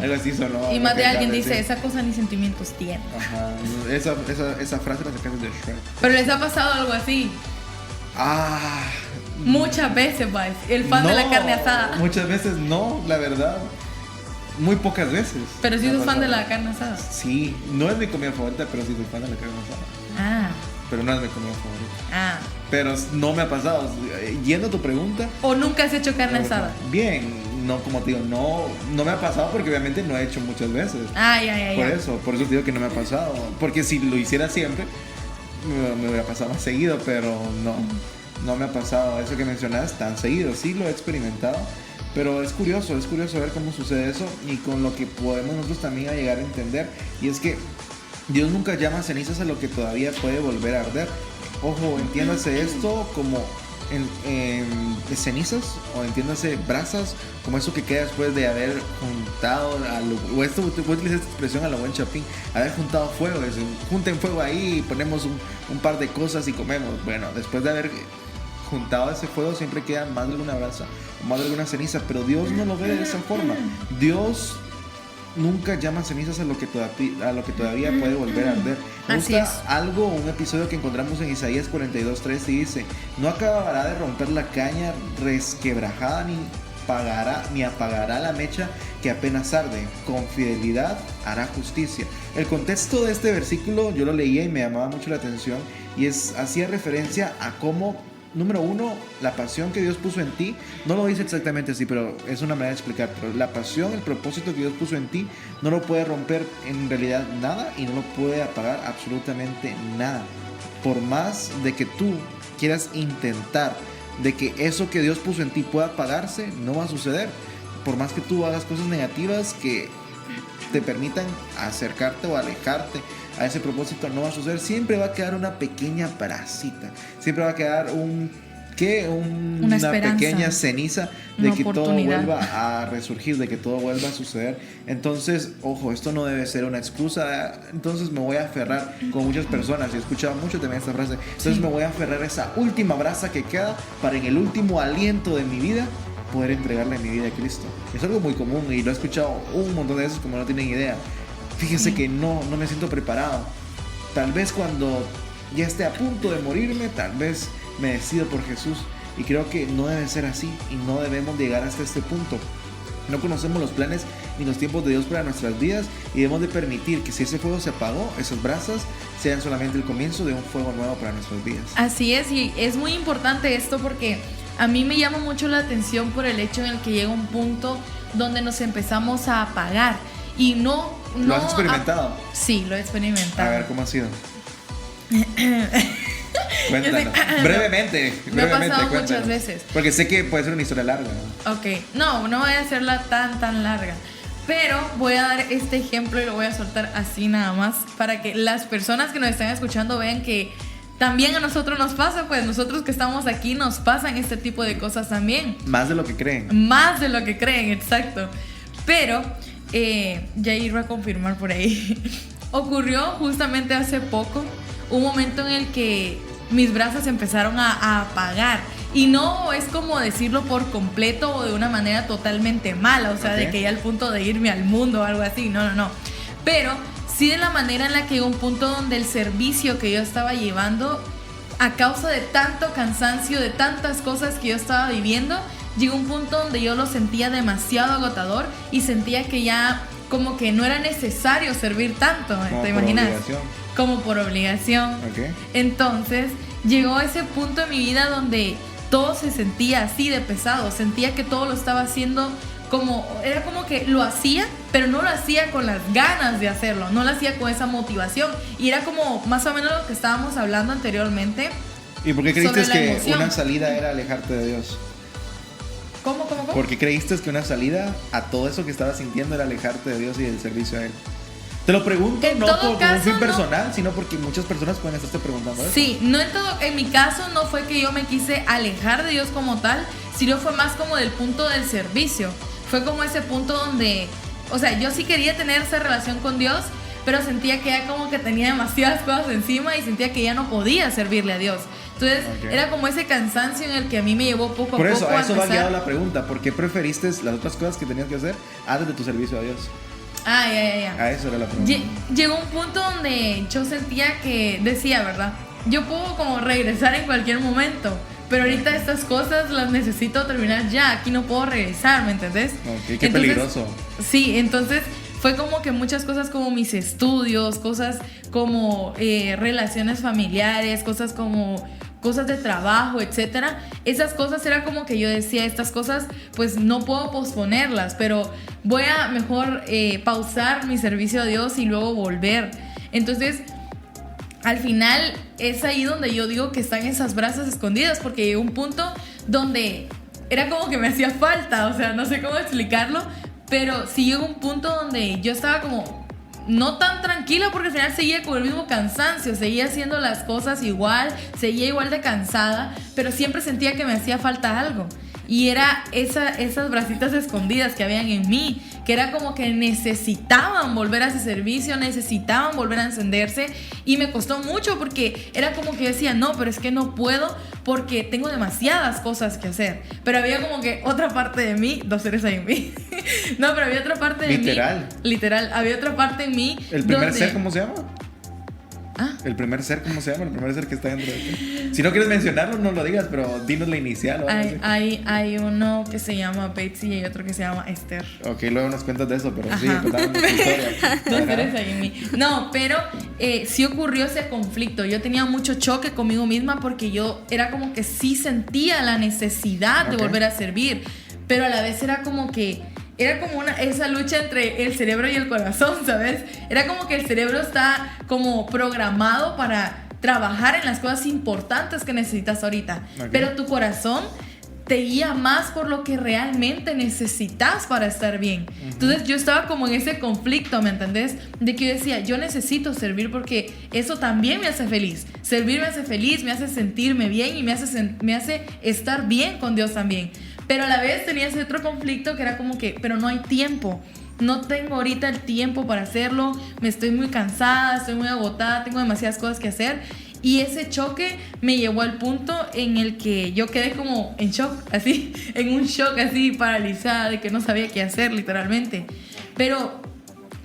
C: Algo así sonó.
B: Y más de alguien
C: decir.
B: dice, esa cosa ni sentimientos tiene.
C: Ajá, esa frase la sacaste de Shrek.
B: Pero les ha pasado algo así. Muchas veces, pues, el fan de la carne asada.
C: Muchas veces no, la verdad. Muy pocas veces.
B: Pero sí
C: me ha
B: sos fan de
C: pasado.
B: la carne asada.
C: Sí, no es mi comida favorita, pero sí soy fan de la carne asada. Pero no es mi comida favorita. Pero no me ha pasado. Yendo a tu pregunta.
B: ¿O nunca has hecho carne asada?
C: Bien, no, como te digo, no me ha pasado porque obviamente no he hecho muchas veces. Por eso te digo que no me ha pasado. Porque si lo hiciera siempre, me hubiera pasado más seguido, pero no me ha pasado eso que mencionas tan seguido. Sí lo he experimentado, pero es curioso ver cómo sucede eso y con lo que podemos nosotros también a llegar a entender. Y es que Dios nunca llama cenizas a lo que todavía puede volver a arder. Ojo, entiéndase esto como de cenizas, o entiéndase brasas, como eso que queda después de haber juntado o esto, voy a utilizar esta expresión a la buen Chapín, haber juntado fuego, es decir, junten fuego ahí, ponemos un par de cosas y comemos. Bueno, después de haber juntado ese fuego siempre queda más de alguna brasa, más de alguna ceniza, pero Dios no lo ve de esa forma. Dios nunca llama cenizas a lo que todavía puede volver a arder. Me gusta un episodio que encontramos en Isaías 42:3 y dice: no acabará de romper la caña resquebrajada ni apagará la mecha que apenas arde. Con fidelidad hará justicia. El contexto de este versículo yo lo leía y me llamaba mucho la atención, y hacía referencia a cómo, número uno, la pasión que Dios puso en ti, no lo dice exactamente así, pero es una manera de explicar, pero la pasión, el propósito que Dios puso en ti, no lo puede romper en realidad nada y no lo puede apagar absolutamente nada. Por más de que tú quieras intentar de que eso que Dios puso en ti pueda apagarse, no va a suceder. Por más que tú hagas cosas negativas que te permitan acercarte o alejarte a ese propósito, no va a suceder. Siempre va a quedar una pequeña brasita, siempre va a quedar
B: Una esperanza,
C: pequeña ceniza de
B: una
C: que todo
B: oportunidad.
C: vuelva a resurgir, de que todo vuelva a suceder. Entonces, ojo, esto no debe ser una excusa. Entonces me voy a aferrar con muchas personas, y he escuchado mucho también esta frase. Entonces
B: Sí.
C: me voy a aferrar a esa última brasa que queda para en el último aliento de mi vida poder entregarle mi vida a Cristo. Es algo muy común y lo he escuchado un montón de veces como no tienen idea. Fíjese que no me siento preparado. Tal vez cuando ya esté a punto de morirme, tal vez me decido por Jesús. Y creo que no debe ser así y no debemos llegar hasta este punto. No conocemos los planes ni los tiempos de Dios para nuestras vidas y debemos de permitir que si ese fuego se apagó, esas brasas sean solamente el comienzo de un fuego nuevo para nuestras vidas.
B: Así es, y es muy importante esto porque a mí me llama mucho la atención por el hecho en el que llega un punto donde nos empezamos a apagar y no
C: ¿Lo has experimentado?
B: Sí, lo he experimentado.
C: A ver, ¿cómo ha sido? Cuéntanos. Brevemente.
B: Me ha pasado
C: cuéntanos.
B: muchas veces.
C: Porque sé que puede ser una historia larga, ¿no?
B: Ok, no voy a hacerla tan larga. Pero voy a dar este ejemplo y lo voy a soltar así nada más para que las personas que nos están escuchando vean que también a nosotros nos pasa, pues nosotros que estamos aquí nos pasan este tipo de cosas también.
C: Más de lo que creen.
B: Más de lo que creen, exacto. Pero, Jair va a confirmar por ahí. Ocurrió justamente hace poco un momento en el que mis brasas empezaron a apagar. Y no es como decirlo por completo o de una manera totalmente mala, o sea,
C: Ok.
B: de que ya al punto de irme al mundo o algo así, no. Pero sí de la manera en la que llegó un punto donde el servicio que yo estaba llevando, a causa de tanto cansancio, de tantas cosas que yo estaba viviendo, llegó un punto donde yo lo sentía demasiado agotador y sentía que ya como que no era necesario servir tanto,
C: Como
B: ¿te
C: por
B: imaginas?
C: obligación.
B: Como por obligación.
C: Ok.
B: Entonces llegó ese punto en mi vida donde todo se sentía así de pesado, sentía que todo lo estaba haciendo como, era como que lo hacía, pero no lo hacía con las ganas de hacerlo, no lo hacía con esa motivación, y era como más o menos lo que estábamos hablando anteriormente.
C: ¿Y por qué creíste
B: Sobre la
C: que
B: emoción.
C: una salida era alejarte de Dios?
B: ¿Cómo?
C: ¿Por qué creíste que una salida a todo eso que estabas sintiendo era alejarte de Dios y del servicio a Él? Te lo pregunto
B: En
C: no
B: todo
C: por un
B: caso,
C: fin
B: no.
C: personal, sino porque muchas personas pueden estarte preguntando eso.
B: Sí, en mi caso no fue que yo me quise alejar de Dios como tal, sino fue más como del punto del servicio. Fue como ese punto donde, o sea, yo sí quería tener esa relación con Dios, pero sentía que ya como que tenía demasiadas cosas encima y sentía que ya no podía servirle a Dios. Entonces,
C: Ok.
B: era como ese cansancio en el que a mí me llevó poco a
C: Por
B: poco
C: eso, a eso va
B: empezar.
C: guiado la pregunta. ¿Por qué preferiste las otras cosas que tenías que hacer antes de tu servicio a Dios?
B: Ah, ya.
C: A eso era la pregunta.
B: Llegó un punto donde yo sentía que decía, ¿verdad? Yo puedo como regresar en cualquier momento, pero ahorita estas cosas las necesito terminar ya, aquí no puedo regresar, ¿me entendés?
C: Ok, qué peligroso.
B: Sí, entonces fue como que muchas cosas como mis estudios, cosas como relaciones familiares, cosas como cosas de trabajo, etcétera. Esas cosas era como que yo decía, estas cosas pues no puedo posponerlas, pero voy a mejor pausar mi servicio a Dios y luego volver. Entonces, al final es ahí donde yo digo que están esas brasas escondidas, porque llegó un punto donde era como que me hacía falta, o sea, no sé cómo explicarlo, pero sí llegó un punto donde yo estaba como no tan tranquila, porque al final seguía con el mismo cansancio, seguía haciendo las cosas igual, seguía igual de cansada, pero siempre sentía que me hacía falta algo. Y era esas brasitas escondidas que habían en mí, que era como que necesitaban volver a ese servicio, necesitaban volver a encenderse. Y me costó mucho porque era como que yo decía, no, pero es que no puedo porque tengo demasiadas cosas que hacer. Pero había como que otra parte de mí, dos seres ahí en mí. No, pero había otra parte de
C: Literal.
B: mí. Literal, había otra parte en mí.
C: ¿El primer
B: donde-
C: ser cómo se llama?
B: ¿Ah?
C: ¿El primer ser cómo se llama? El primer ser que está dentro de ti. Si no quieres mencionarlo, no lo digas, pero dinos la inicial o algo así.
B: Hay uno que se llama Betsy y hay otro que se llama Esther.
C: Ok, luego nos cuentas de eso, pero sí,
B: Ajá.
C: contamos tu historia.
B: Dos
C: Ajá.
B: seres ahí en mí. No, pero sí ocurrió ese conflicto. Yo tenía mucho choque conmigo misma porque yo era como que sí sentía la necesidad de
C: Ok.
B: volver a servir, pero a la vez era como que era como esa lucha entre el cerebro y el corazón, ¿sabes? Era como que el cerebro está como programado para trabajar en las cosas importantes que necesitas ahorita,
C: Ok.
B: pero tu corazón te guía más por lo que realmente necesitas para estar bien. Entonces yo estaba como en ese conflicto, ¿me entendés? De que yo decía, yo necesito servir porque eso también me hace feliz. Servir me hace feliz, me hace sentirme bien y me hace estar bien con Dios también. Pero a la vez tenía ese otro conflicto que era como que, pero no hay tiempo. No tengo ahorita el tiempo para hacerlo, me estoy muy cansada, estoy muy agotada, tengo demasiadas cosas que hacer. Y ese choque me llevó al punto en el que yo quedé como en shock, así, en un shock así, paralizada, de que no sabía qué hacer, literalmente. Pero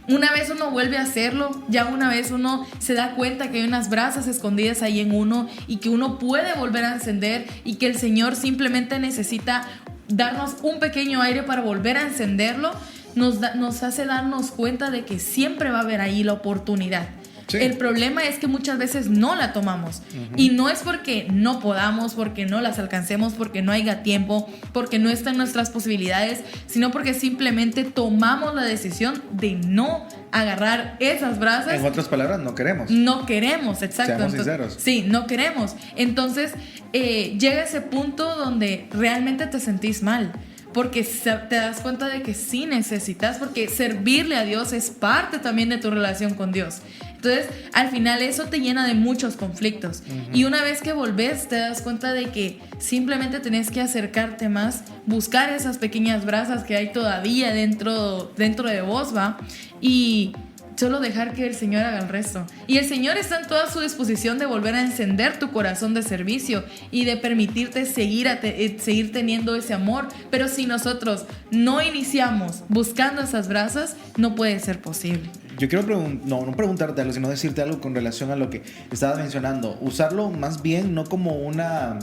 B: una vez uno vuelve a hacerlo, ya una vez uno se da cuenta que hay unas brasas escondidas ahí en uno y que uno puede volver a encender y que el Señor simplemente necesita darnos un pequeño aire para volver a encenderlo, nos hace darnos cuenta de que siempre va a haber ahí la oportunidad. Sí. El problema es que muchas veces no la tomamos. Y no es porque no podamos, porque no las alcancemos, porque no haya tiempo, porque no están nuestras posibilidades, sino porque simplemente tomamos la decisión de no agarrar esas brasas.
C: En otras palabras, no queremos.
B: No queremos, exacto.
C: Seamos sinceros.
B: Sí, no queremos. Entonces, llega ese punto donde realmente te sentís mal. Porque te das cuenta de que sí necesitas, porque servirle a Dios es parte también de tu relación con Dios. Entonces, al final eso te llena de muchos conflictos. Y una vez que volvés, te das cuenta de que simplemente tenés que acercarte más, buscar esas pequeñas brasas que hay todavía dentro de vos, ¿va? Y solo dejar que el Señor haga el resto. Y el Señor está en toda su disposición de volver a encender tu corazón de servicio y de permitirte seguir teniendo ese amor. Pero si nosotros no iniciamos buscando esas brasas, no puede ser posible.
C: Yo quiero no preguntarte algo, sino decirte algo con relación a lo que estabas mencionando. Usarlo más bien no como una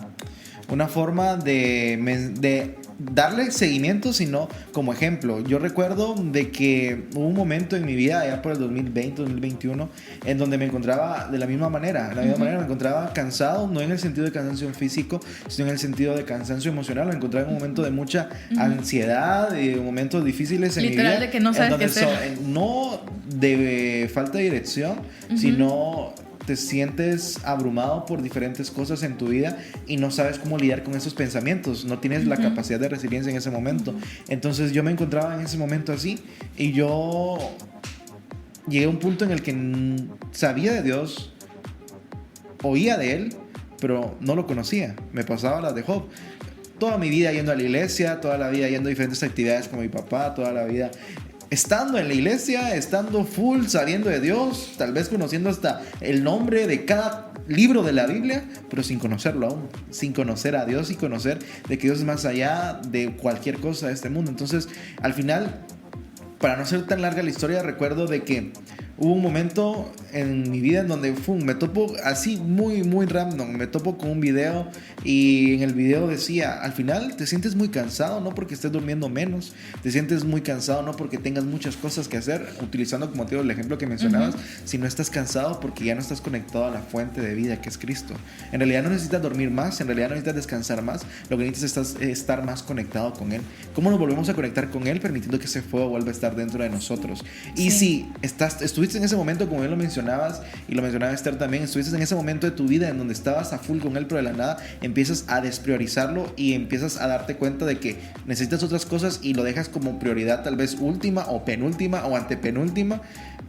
C: forma de darle seguimiento, sino como ejemplo. Yo recuerdo de que hubo un momento en mi vida, allá por el 2020, 2021, en donde me encontraba de la misma manera. De la misma manera me encontraba cansado, no en el sentido de cansancio físico, sino en el sentido de cansancio emocional. Me encontraba en un momento de mucha ansiedad y momentos difíciles en
B: literal,
C: mi vida.
B: De que no sabes qué hacer.
C: No de falta de dirección, sino te sientes abrumado por diferentes cosas en tu vida y no sabes cómo lidiar con esos pensamientos, no tienes la capacidad de resiliencia en ese momento. Entonces yo me encontraba en ese momento así y yo llegué a un punto en el que sabía de Dios, oía de Él, pero no lo conocía. Me pasaba las de Job. Toda mi vida yendo a la iglesia, toda la vida yendo a diferentes actividades con mi papá, toda la vida estando en la iglesia, estando full, sabiendo de Dios, tal vez conociendo hasta el nombre de cada libro de la Biblia, pero sin conocerlo aún, sin conocer a Dios y conocer de que Dios es más allá de cualquier cosa de este mundo. Entonces, al final, para no ser tan larga la historia, recuerdo de que hubo un momento en mi vida en donde me topo así muy random, me topo con un video y en el video decía, al final te sientes muy cansado, no porque estés durmiendo menos, te sientes muy cansado no porque tengas muchas cosas que hacer, utilizando como te digo el ejemplo que mencionabas, sino estás cansado porque ya no estás conectado a la fuente de vida que es Cristo. En realidad no necesitas dormir más, en realidad no necesitas descansar más, lo que necesitas es estar más conectado con Él. ¿Cómo nos volvemos a conectar con Él? Permitiendo que ese fuego vuelva a estar dentro de nosotros. Y si estuviste en ese momento, como bien lo mencionabas y lo mencionaba Esther también, estuviste en ese momento de tu vida en donde estabas a full con Él, pero de la nada empiezas a despriorizarlo y empiezas a darte cuenta de que necesitas otras cosas y lo dejas como prioridad tal vez última o penúltima o antepenúltima.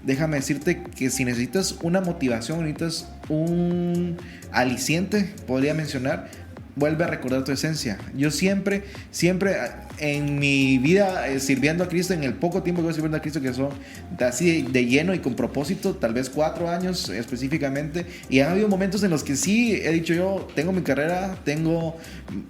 C: Déjame decirte que si necesitas una motivación, necesitas un aliciente, podría mencionar, vuelve a recordar tu esencia. Yo siempre en mi vida sirviendo a Cristo, en el poco tiempo que voy sirviendo a Cristo, que son así de lleno y con propósito, tal vez 4 años específicamente, y han habido momentos en los que sí he dicho yo, tengo mi carrera, tengo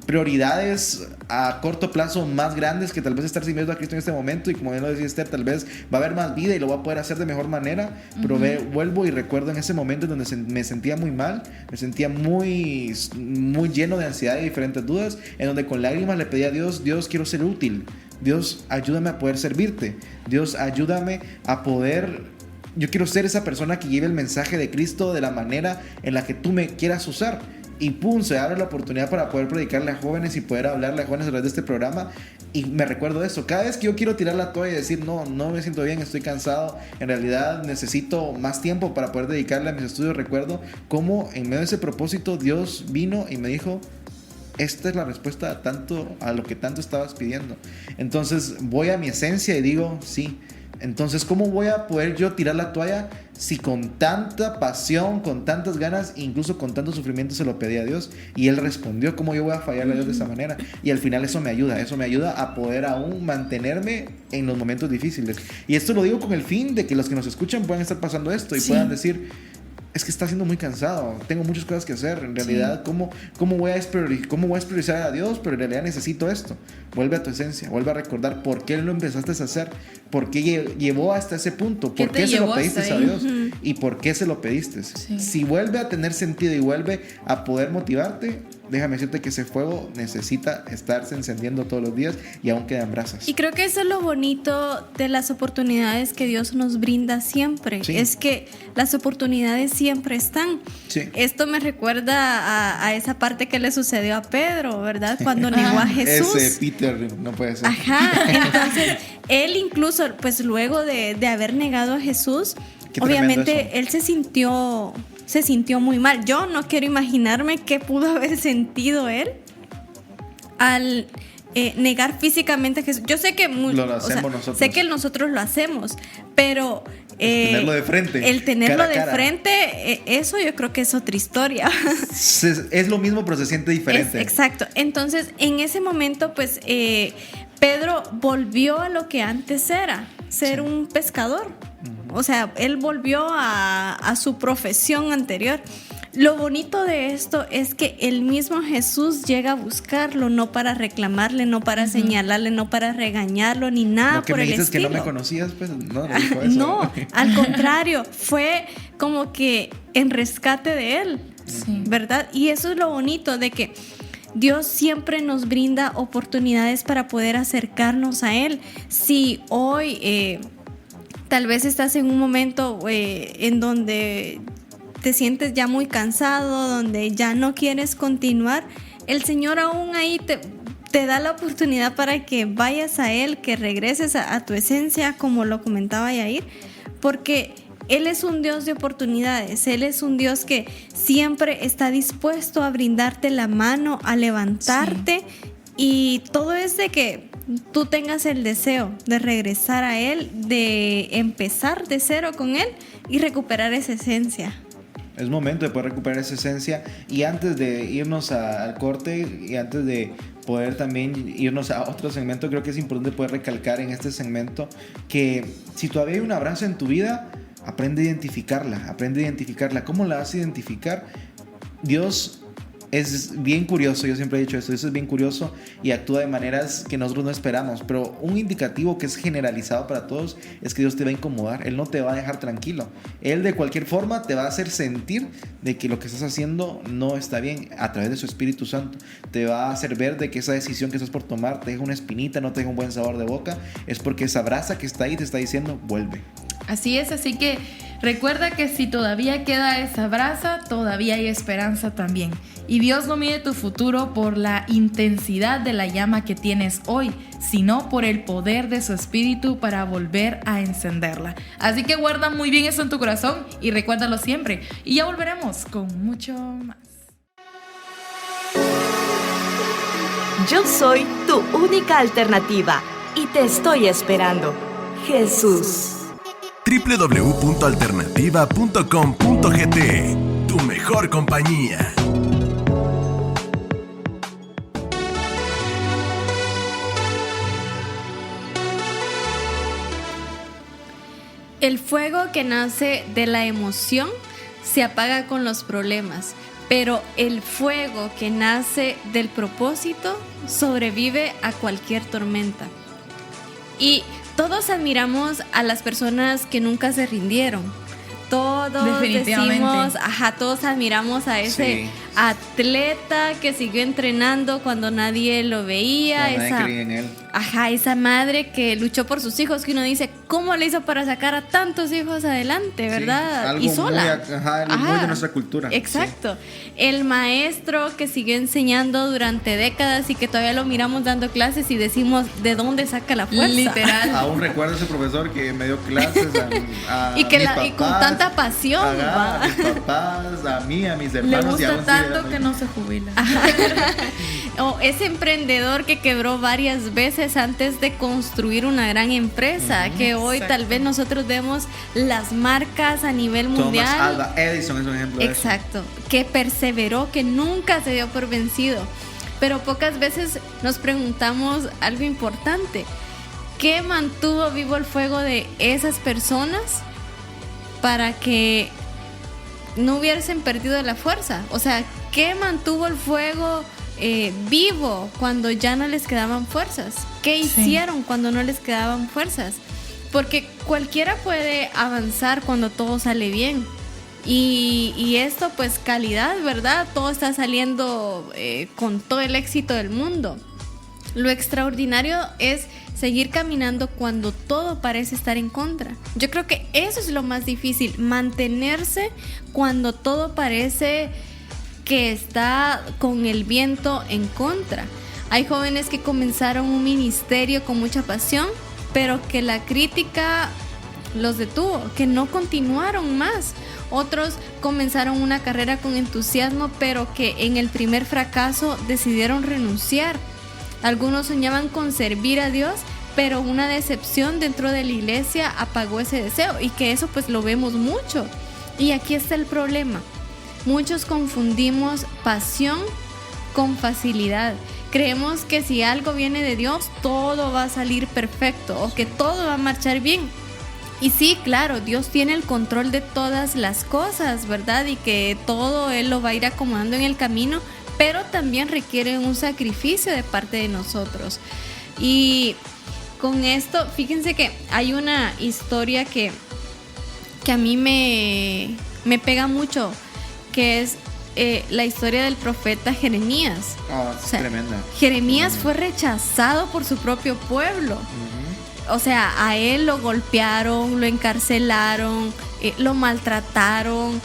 C: prioridades a corto plazo más grandes que tal vez estar sirviendo a Cristo en este momento, y como bien lo decía Esther, tal vez va a haber más vida y lo voy a poder hacer de mejor manera, pero vuelvo y recuerdo en ese momento en donde me sentía muy mal, me sentía muy lleno de ansiedad y diferentes dudas, en donde con lágrimas le pedí a Dios, quiero ser útil, Dios ayúdame a poder servirte, Dios ayúdame a poder, yo quiero ser esa persona que lleve el mensaje de Cristo de la manera en la que tú me quieras usar. Y pum, se abre la oportunidad para poder predicarle a jóvenes y poder hablarle a jóvenes a través de este programa. Y me recuerdo eso, cada vez que yo quiero tirar la toalla y decir no me siento bien, estoy cansado, en realidad necesito más tiempo para poder dedicarle a mis estudios, recuerdo cómo en medio de ese propósito Dios vino y me dijo, esta es la respuesta a lo que tanto estabas pidiendo. Entonces voy a mi esencia y digo, sí. Entonces, ¿cómo voy a poder yo tirar la toalla si con tanta pasión, con tantas ganas, incluso con tanto sufrimiento se lo pedí a Dios y Él respondió? ¿Cómo yo voy a fallarle a Dios de esa manera? Y al final eso me ayuda a poder aún mantenerme en los momentos difíciles. Y esto lo digo con el fin de que los que nos escuchan puedan estar pasando esto y puedan decir, es que está siendo muy cansado, tengo muchas cosas que hacer, en realidad, ¿cómo voy a priorizar a Dios? Pero en realidad necesito esto. Vuelve a tu esencia, vuelve a recordar por qué lo empezaste a hacer, por qué llevó hasta ese punto, por qué se lo pediste a Dios y por qué se lo pediste. Si vuelve a tener sentido y vuelve a poder motivarte, déjame decirte que ese fuego necesita estarse encendiendo todos los días y aún quedan brasas.
D: Y creo que eso es lo bonito de las oportunidades que Dios nos brinda siempre. Sí. Es que las oportunidades siempre están. Sí. Esto me recuerda a esa parte que le sucedió a Pedro, ¿verdad? Cuando negó a Jesús.
C: Ese Peter no puede ser.
D: Ajá. Entonces, él incluso, pues luego de haber negado a Jesús, obviamente él se sintió muy mal. Yo no quiero imaginarme qué pudo haber sentido él al negar físicamente a Jesús. Yo sé que
C: nosotros.
D: Sé que nosotros lo hacemos, pero
C: tenerlo de frente.
D: El tenerlo de frente, eso yo creo que es otra historia.
C: Es lo mismo, pero se siente diferente.
D: Exacto. Entonces, en ese momento, pues, Pedro volvió a lo que antes era, ser un pescador. O sea, él volvió a su profesión anterior. Lo bonito de esto es que el mismo Jesús llega a buscarlo, no para reclamarle, no para señalarle, no para regañarlo, ni nada por el estilo. ¿Que me dices
C: que no me conocías? Pues no dijo eso.
D: No, al contrario, fue como que en rescate de él, ¿verdad? Y eso es lo bonito de que Dios siempre nos brinda oportunidades para poder acercarnos a Él. Si hoy tal vez estás en un momento en donde te sientes ya muy cansado, donde ya no quieres continuar, el Señor aún ahí te da la oportunidad para que vayas a Él, que regreses a tu esencia, como lo comentaba Yair, porque Él es un Dios de oportunidades. Él es un Dios que siempre está dispuesto a brindarte la mano, a levantarte, y todo es de que tú tengas el deseo de regresar a Él, de empezar de cero con Él y recuperar esa esencia.
C: Es momento de poder recuperar esa esencia. Y antes de irnos al corte y antes de poder también irnos a otro segmento, creo que es importante poder recalcar en este segmento que si todavía hay un abrazo en tu vida, aprende a identificarla. ¿Cómo la vas a identificar? Dios es bien curioso, yo siempre he dicho esto, Dios es bien curioso y actúa de maneras que nosotros no esperamos, pero un indicativo que es generalizado para todos es que Dios te va a incomodar, Él no te va a dejar tranquilo, Él de cualquier forma te va a hacer sentir de que lo que estás haciendo no está bien a través de su Espíritu Santo, te va a hacer ver de que esa decisión que estás por tomar te deja una espinita, no te deja un buen sabor de boca, es porque esa brasa que está ahí te está diciendo, vuelve.
B: Así es, así que recuerda que si todavía queda esa brasa, todavía hay esperanza también. Y Dios no mide tu futuro por la intensidad de la llama que tienes hoy, sino por el poder de su Espíritu para volver a encenderla. Así que guarda muy bien eso en tu corazón y recuérdalo siempre. Y ya volveremos con mucho más.
A: Yo soy tu única alternativa y te estoy esperando. Jesús.
E: www.alternativa.com.gt, tu mejor compañía.
D: El fuego que nace de la emoción se apaga con los problemas, pero el fuego que nace del propósito sobrevive a cualquier tormenta. Y todos admiramos a las personas que nunca se rindieron. Todos decimos, todos admiramos a ese atleta que siguió entrenando cuando nadie lo veía.
C: Nadie creía en él.
D: Esa madre que luchó por sus hijos, que uno dice, ¿cómo le hizo para sacar a tantos hijos adelante, verdad?
C: Algo
D: y sola.
C: Muy de nuestra cultura.
D: Exacto. El maestro que siguió enseñando durante décadas y que todavía lo miramos dando clases y decimos, ¿de dónde saca la fuerza?
B: Literal.
C: Aún recuerdo a ese profesor que me dio clases a
D: y
C: mis papás,
D: y con tanta pasión.
C: A mis papás, a mí, a mis hermanos.
B: Le gusta tanto que no se jubila.
D: O ese emprendedor que quebró varias veces antes de construir una gran empresa, que hoy tal vez nosotros vemos las marcas a nivel mundial.
C: Thomas Alva Edison es un ejemplo de eso.
D: Exacto, que perseveró, que nunca se dio por vencido. Pero pocas veces nos preguntamos algo importante: ¿qué mantuvo vivo el fuego de esas personas para que no hubiesen perdido la fuerza? O sea, ¿qué mantuvo el fuego vivo cuando ya no les quedaban fuerzas? ¿Qué hicieron cuando no les quedaban fuerzas? Porque cualquiera puede avanzar cuando todo sale bien. Y esto pues calidad, ¿verdad? Todo está saliendo con todo el éxito del mundo. Lo extraordinario es seguir caminando cuando todo parece estar en contra. Yo creo que eso es lo más difícil, mantenerse cuando todo parece que está con el viento en contra. Hay jóvenes que comenzaron un ministerio con mucha pasión, pero que la crítica los detuvo, que no continuaron más. Otros comenzaron una carrera con entusiasmo, pero que en el primer fracaso decidieron renunciar. Algunos soñaban con servir a Dios, pero una decepción dentro de la iglesia apagó ese deseo, y que eso pues lo vemos mucho. Y aquí está el problema: muchos confundimos pasión con facilidad. Creemos que si algo viene de Dios, todo va a salir perfecto o que todo va a marchar bien. Y sí, claro, Dios tiene el control de todas las cosas, ¿verdad? Y que todo Él lo va a ir acomodando en el camino, pero también requiere un sacrificio de parte de nosotros. Y con esto, fíjense que hay una historia que a mí me pega mucho, que es la historia del profeta Jeremías.
C: Oh, es tremenda.
D: Jeremías fue rechazado por su propio pueblo. O sea, a él lo golpearon, lo encarcelaron, lo maltrataron,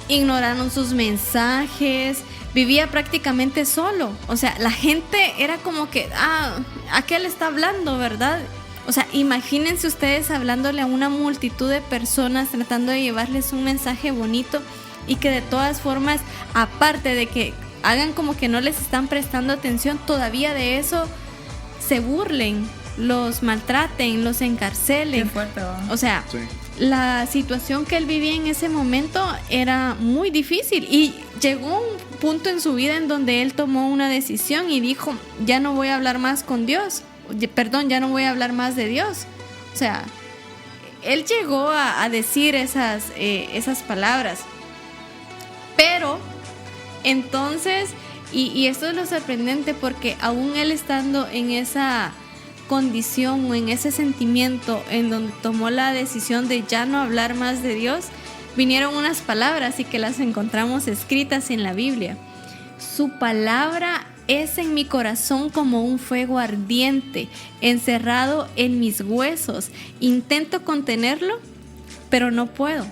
D: ignoraron sus mensajes, vivía prácticamente solo. O sea, la gente era como que, ¿a qué le está hablando, verdad? O sea, imagínense ustedes hablándole a una multitud de personas, tratando de llevarles un mensaje bonito, y que de todas formas, aparte de que hagan como que no les están prestando atención, todavía de eso se burlen, los maltraten, los encarcelen.
B: Qué fuerte, ¿no?
D: O sea,
C: Sí.
D: la situación que él vivía en ese momento era muy difícil, y llegó un punto en su vida en donde él tomó una decisión y dijo: ya no voy a hablar más con Dios, ya no voy a hablar más de Dios. O sea, él llegó a decir esas palabras. Pero entonces, y esto es lo sorprendente, porque aún él estando en esa condición o en ese sentimiento en donde tomó la decisión de ya no hablar más de Dios, vinieron unas palabras, y que las encontramos escritas en la Biblia. Su palabra es en mi corazón como un fuego ardiente, encerrado en mis huesos. Intento contenerlo, pero no puedo.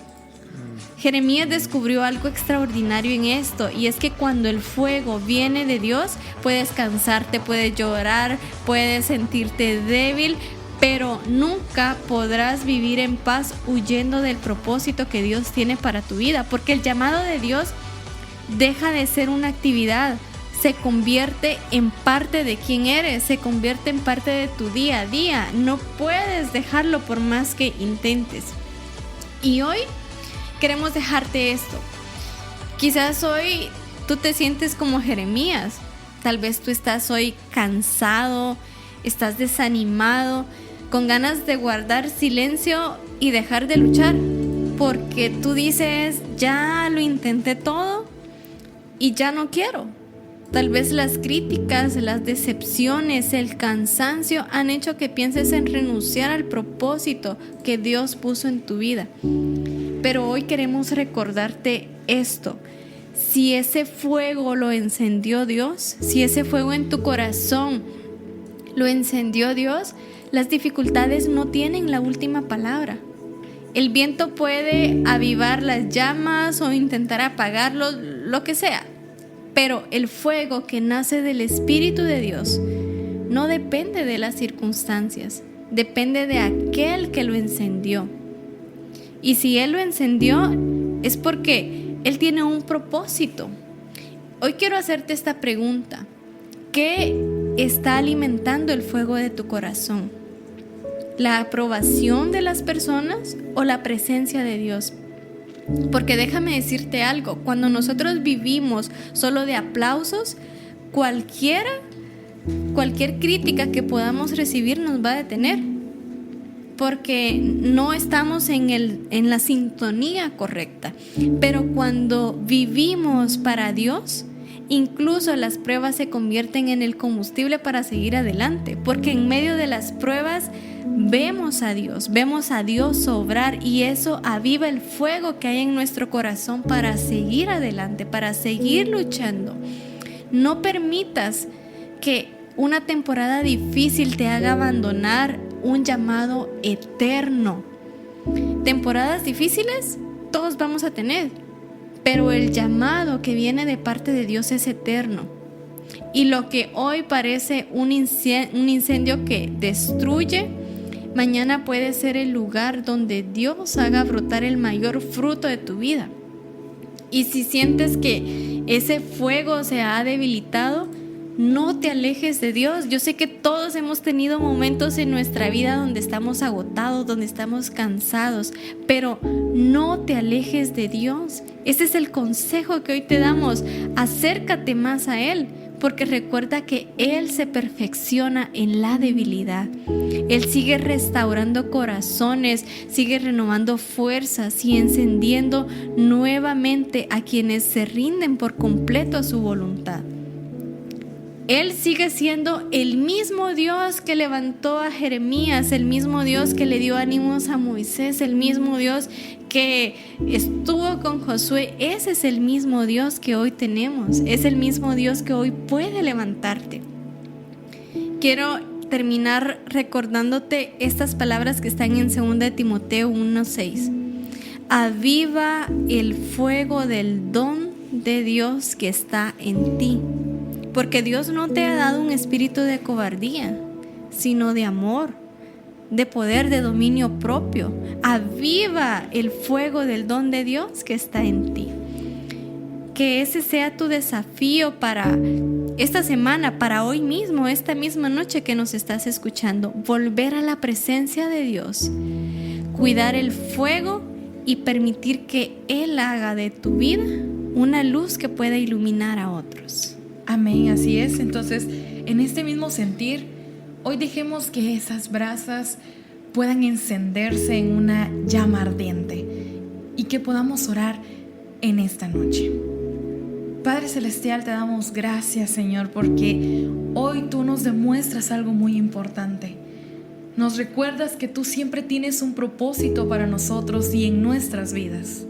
D: Jeremías descubrió algo extraordinario en esto, y es que cuando el fuego viene de Dios, puedes cansarte, puedes llorar, puedes sentirte débil, pero nunca podrás vivir en paz huyendo del propósito que Dios tiene para tu vida, porque el llamado de Dios deja de ser una actividad, se convierte en parte de quién eres, se convierte en parte de tu día a día. No puedes dejarlo por más que intentes. Y hoy queremos dejarte esto. Quizás hoy tú te sientes como Jeremías. Tal vez tú estás hoy cansado, estás desanimado, con ganas de guardar silencio y dejar de luchar, porque tú dices: ya lo intenté todo y ya no quiero. Tal vez las críticas, las decepciones, el cansancio han hecho que pienses en renunciar al propósito que Dios puso en tu vida. Pero hoy queremos recordarte esto: si ese fuego lo encendió Dios, si ese fuego en tu corazón lo encendió Dios, las dificultades no tienen la última palabra. El viento puede avivar las llamas o intentar apagarlo, lo que sea, pero el fuego que nace del Espíritu de Dios no depende de las circunstancias, depende de aquel que lo encendió. Y si Él lo encendió, es porque Él tiene un propósito. Hoy quiero hacerte esta pregunta. ¿Qué está alimentando el fuego de tu corazón? ¿La aprobación de las personas o la presencia de Dios? Porque déjame decirte algo, cuando nosotros vivimos solo de aplausos, cualquier crítica que podamos recibir nos va a detener, porque no estamos en la sintonía correcta. Pero cuando vivimos para Dios, incluso las pruebas se convierten en el combustible para seguir adelante, porque en medio de las pruebas vemos a Dios obrar, y eso aviva el fuego que hay en nuestro corazón para seguir adelante, para seguir luchando. No permitas que una temporada difícil te haga abandonar un llamado eterno. Temporadas difíciles todos vamos a tener, pero el llamado que viene de parte de Dios es eterno. Y lo que hoy parece un incendio que destruye, mañana puede ser el lugar donde Dios haga brotar el mayor fruto de tu vida. Y si sientes que ese fuego se ha debilitado, no te alejes de Dios. Yo sé que todos hemos tenido momentos en nuestra vida donde estamos agotados, donde estamos cansados, pero no te alejes de Dios. Ese es el consejo que hoy te damos. Acércate más a Él, porque recuerda que Él se perfecciona en la debilidad. Él sigue restaurando corazones, sigue renovando fuerzas y encendiendo nuevamente a quienes se rinden por completo a su voluntad. Él sigue siendo el mismo Dios que levantó a Jeremías, el mismo Dios que le dio ánimos a Moisés, el mismo Dios que estuvo con Josué. Ese es el mismo Dios que hoy tenemos, es el mismo Dios que hoy puede levantarte. Quiero terminar recordándote estas palabras que están en 2 Timoteo 1:6. Aviva el fuego del don de Dios que está en ti. Porque Dios no te ha dado un espíritu de cobardía, sino de amor, de poder, de dominio propio. Aviva el fuego del don de Dios que está en ti. Que ese sea tu desafío para esta semana, para hoy mismo, esta misma noche que nos estás escuchando. Volver a la presencia de Dios, cuidar el fuego y permitir que Él haga de tu vida una luz que pueda iluminar a otros.
B: Amén, así es. Entonces, en este mismo sentir, hoy dejemos que esas brasas puedan encenderse en una llama ardiente y que podamos orar en esta noche. Padre Celestial, te damos gracias, Señor, porque hoy tú nos demuestras algo muy importante. Nos recuerdas que tú siempre tienes un propósito para nosotros y en nuestras vidas,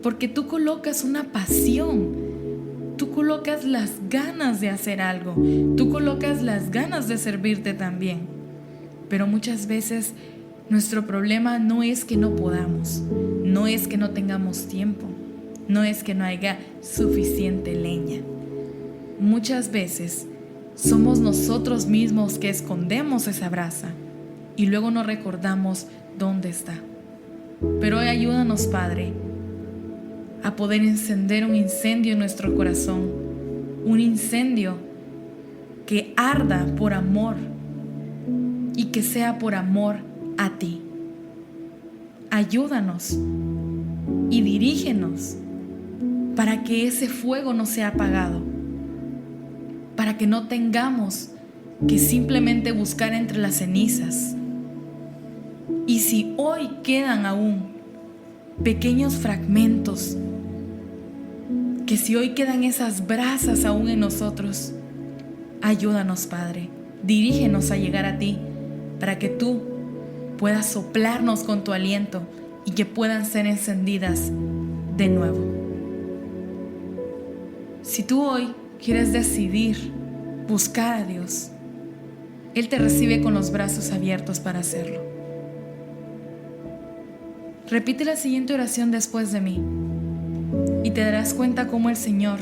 B: porque tú colocas una pasión. Tú colocas las ganas de hacer algo, tú colocas las ganas de servirte también. Pero muchas veces nuestro problema no es que no podamos, no es que no tengamos tiempo, no es que no haya suficiente leña. Muchas veces somos nosotros mismos que escondemos esa brasa y luego no recordamos dónde está. Pero hoy ayúdanos, Padre, a poder encender un incendio en nuestro corazón, un incendio que arda por amor y que sea por amor a ti. Ayúdanos y dirígenos para que ese fuego no sea apagado, para que no tengamos que simplemente buscar entre las cenizas. Y si hoy quedan aún pequeños fragmentos, que si hoy quedan esas brasas aún en nosotros, ayúdanos, Padre, dirígenos a llegar a ti para que tú puedas soplarnos con tu aliento y que puedan ser encendidas de nuevo. Si tú hoy quieres decidir buscar a Dios, Él te recibe con los brazos abiertos para hacerlo. Repite la siguiente oración después de mí y te darás cuenta cómo el Señor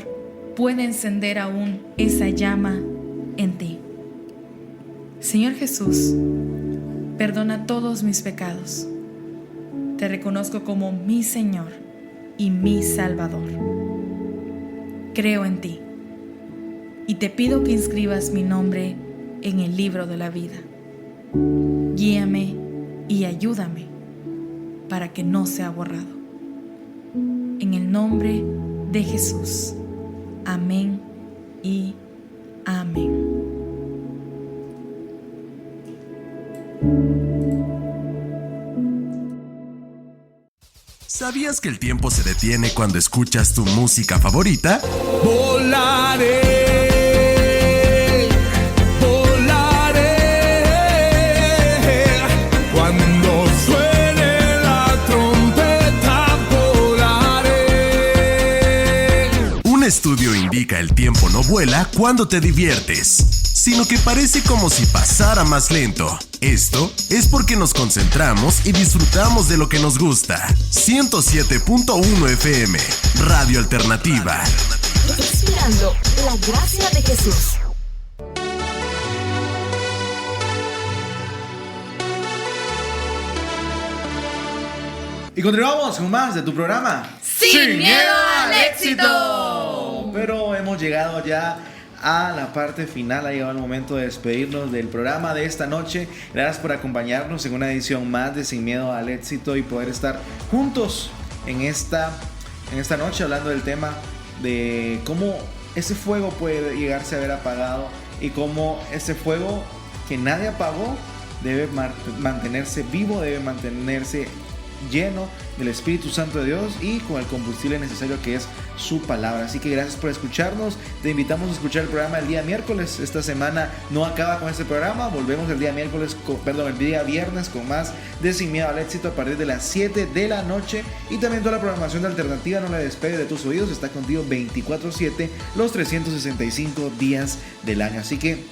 B: puede encender aún esa llama en ti. Señor Jesús, perdona todos mis pecados. Te reconozco como mi Señor y mi Salvador. creo en ti y te pido que inscribas mi nombre en el libro de la vida. Guíame y ayúdame para que no sea borrado. En el nombre de Jesús. Amén y amén.
E: ¿Sabías que el tiempo se detiene cuando escuchas tu música favorita?
F: Volaré, volaré, cuando suene la trompeta volaré.
E: Un estudio indica el tiempo no vuela cuando te diviertes, sino que parece como si pasara más lento. Esto es porque nos concentramos y disfrutamos de lo que nos gusta. 107.1 FM, Radio Alternativa.
A: Inspirando la gracia de Jesús.
C: Y continuamos con más de tu programa.
B: ¡Sin miedo al éxito!
C: Pero hemos llegado ya a la parte final, ha llegado el momento de despedirnos del programa de esta noche. Gracias por acompañarnos en una edición más de Sin Miedo al Éxito y poder estar juntos en esta noche hablando del tema de cómo ese fuego puede llegarse a ver apagado y cómo ese fuego que nadie apagó debe mantenerse vivo, debe mantenerse lleno del Espíritu Santo de Dios y con el combustible necesario que es su palabra. Así que gracias por escucharnos. Te invitamos a escuchar el programa el día miércoles. Esta semana no acaba con este programa. Volvemos el día viernes con más de Sin Miedo al Éxito a partir de las 7 de la noche. Y también toda la programación de Alternativa no la despegue de tus oídos. Está contigo 24/7 los 365 días del año. Así que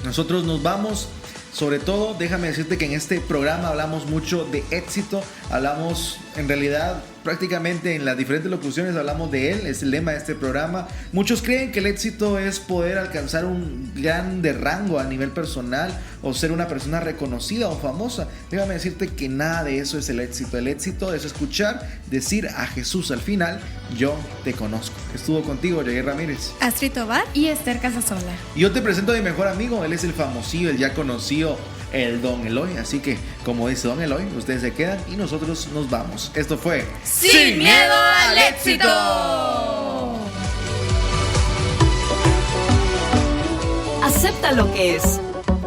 C: nosotros nos vamos. Sobre todo, déjame decirte que en este programa hablamos mucho de éxito, hablamos en realidad prácticamente en las diferentes locuciones hablamos de él, es el lema de este programa. Muchos creen que el éxito es poder alcanzar un grande rango a nivel personal o ser una persona reconocida o famosa. Déjame decirte que nada de eso es el éxito. El éxito es escuchar, decir a Jesús al final, yo te conozco. Estuvo contigo Jair Ramírez,
D: Astrid Tobar
B: y Esther Casasola.
C: y yo te presento a mi mejor amigo, él es el famosillo, el ya conocido, el Don Eloy. Así que, como dice Don Eloy, ustedes se quedan y nosotros nos vamos. Esto fue
B: ¡Sin miedo al éxito!
A: Acepta lo que es,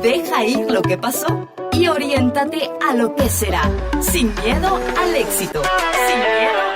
A: deja ir lo que pasó y oriéntate a lo que será. Sin miedo al éxito. Sin miedo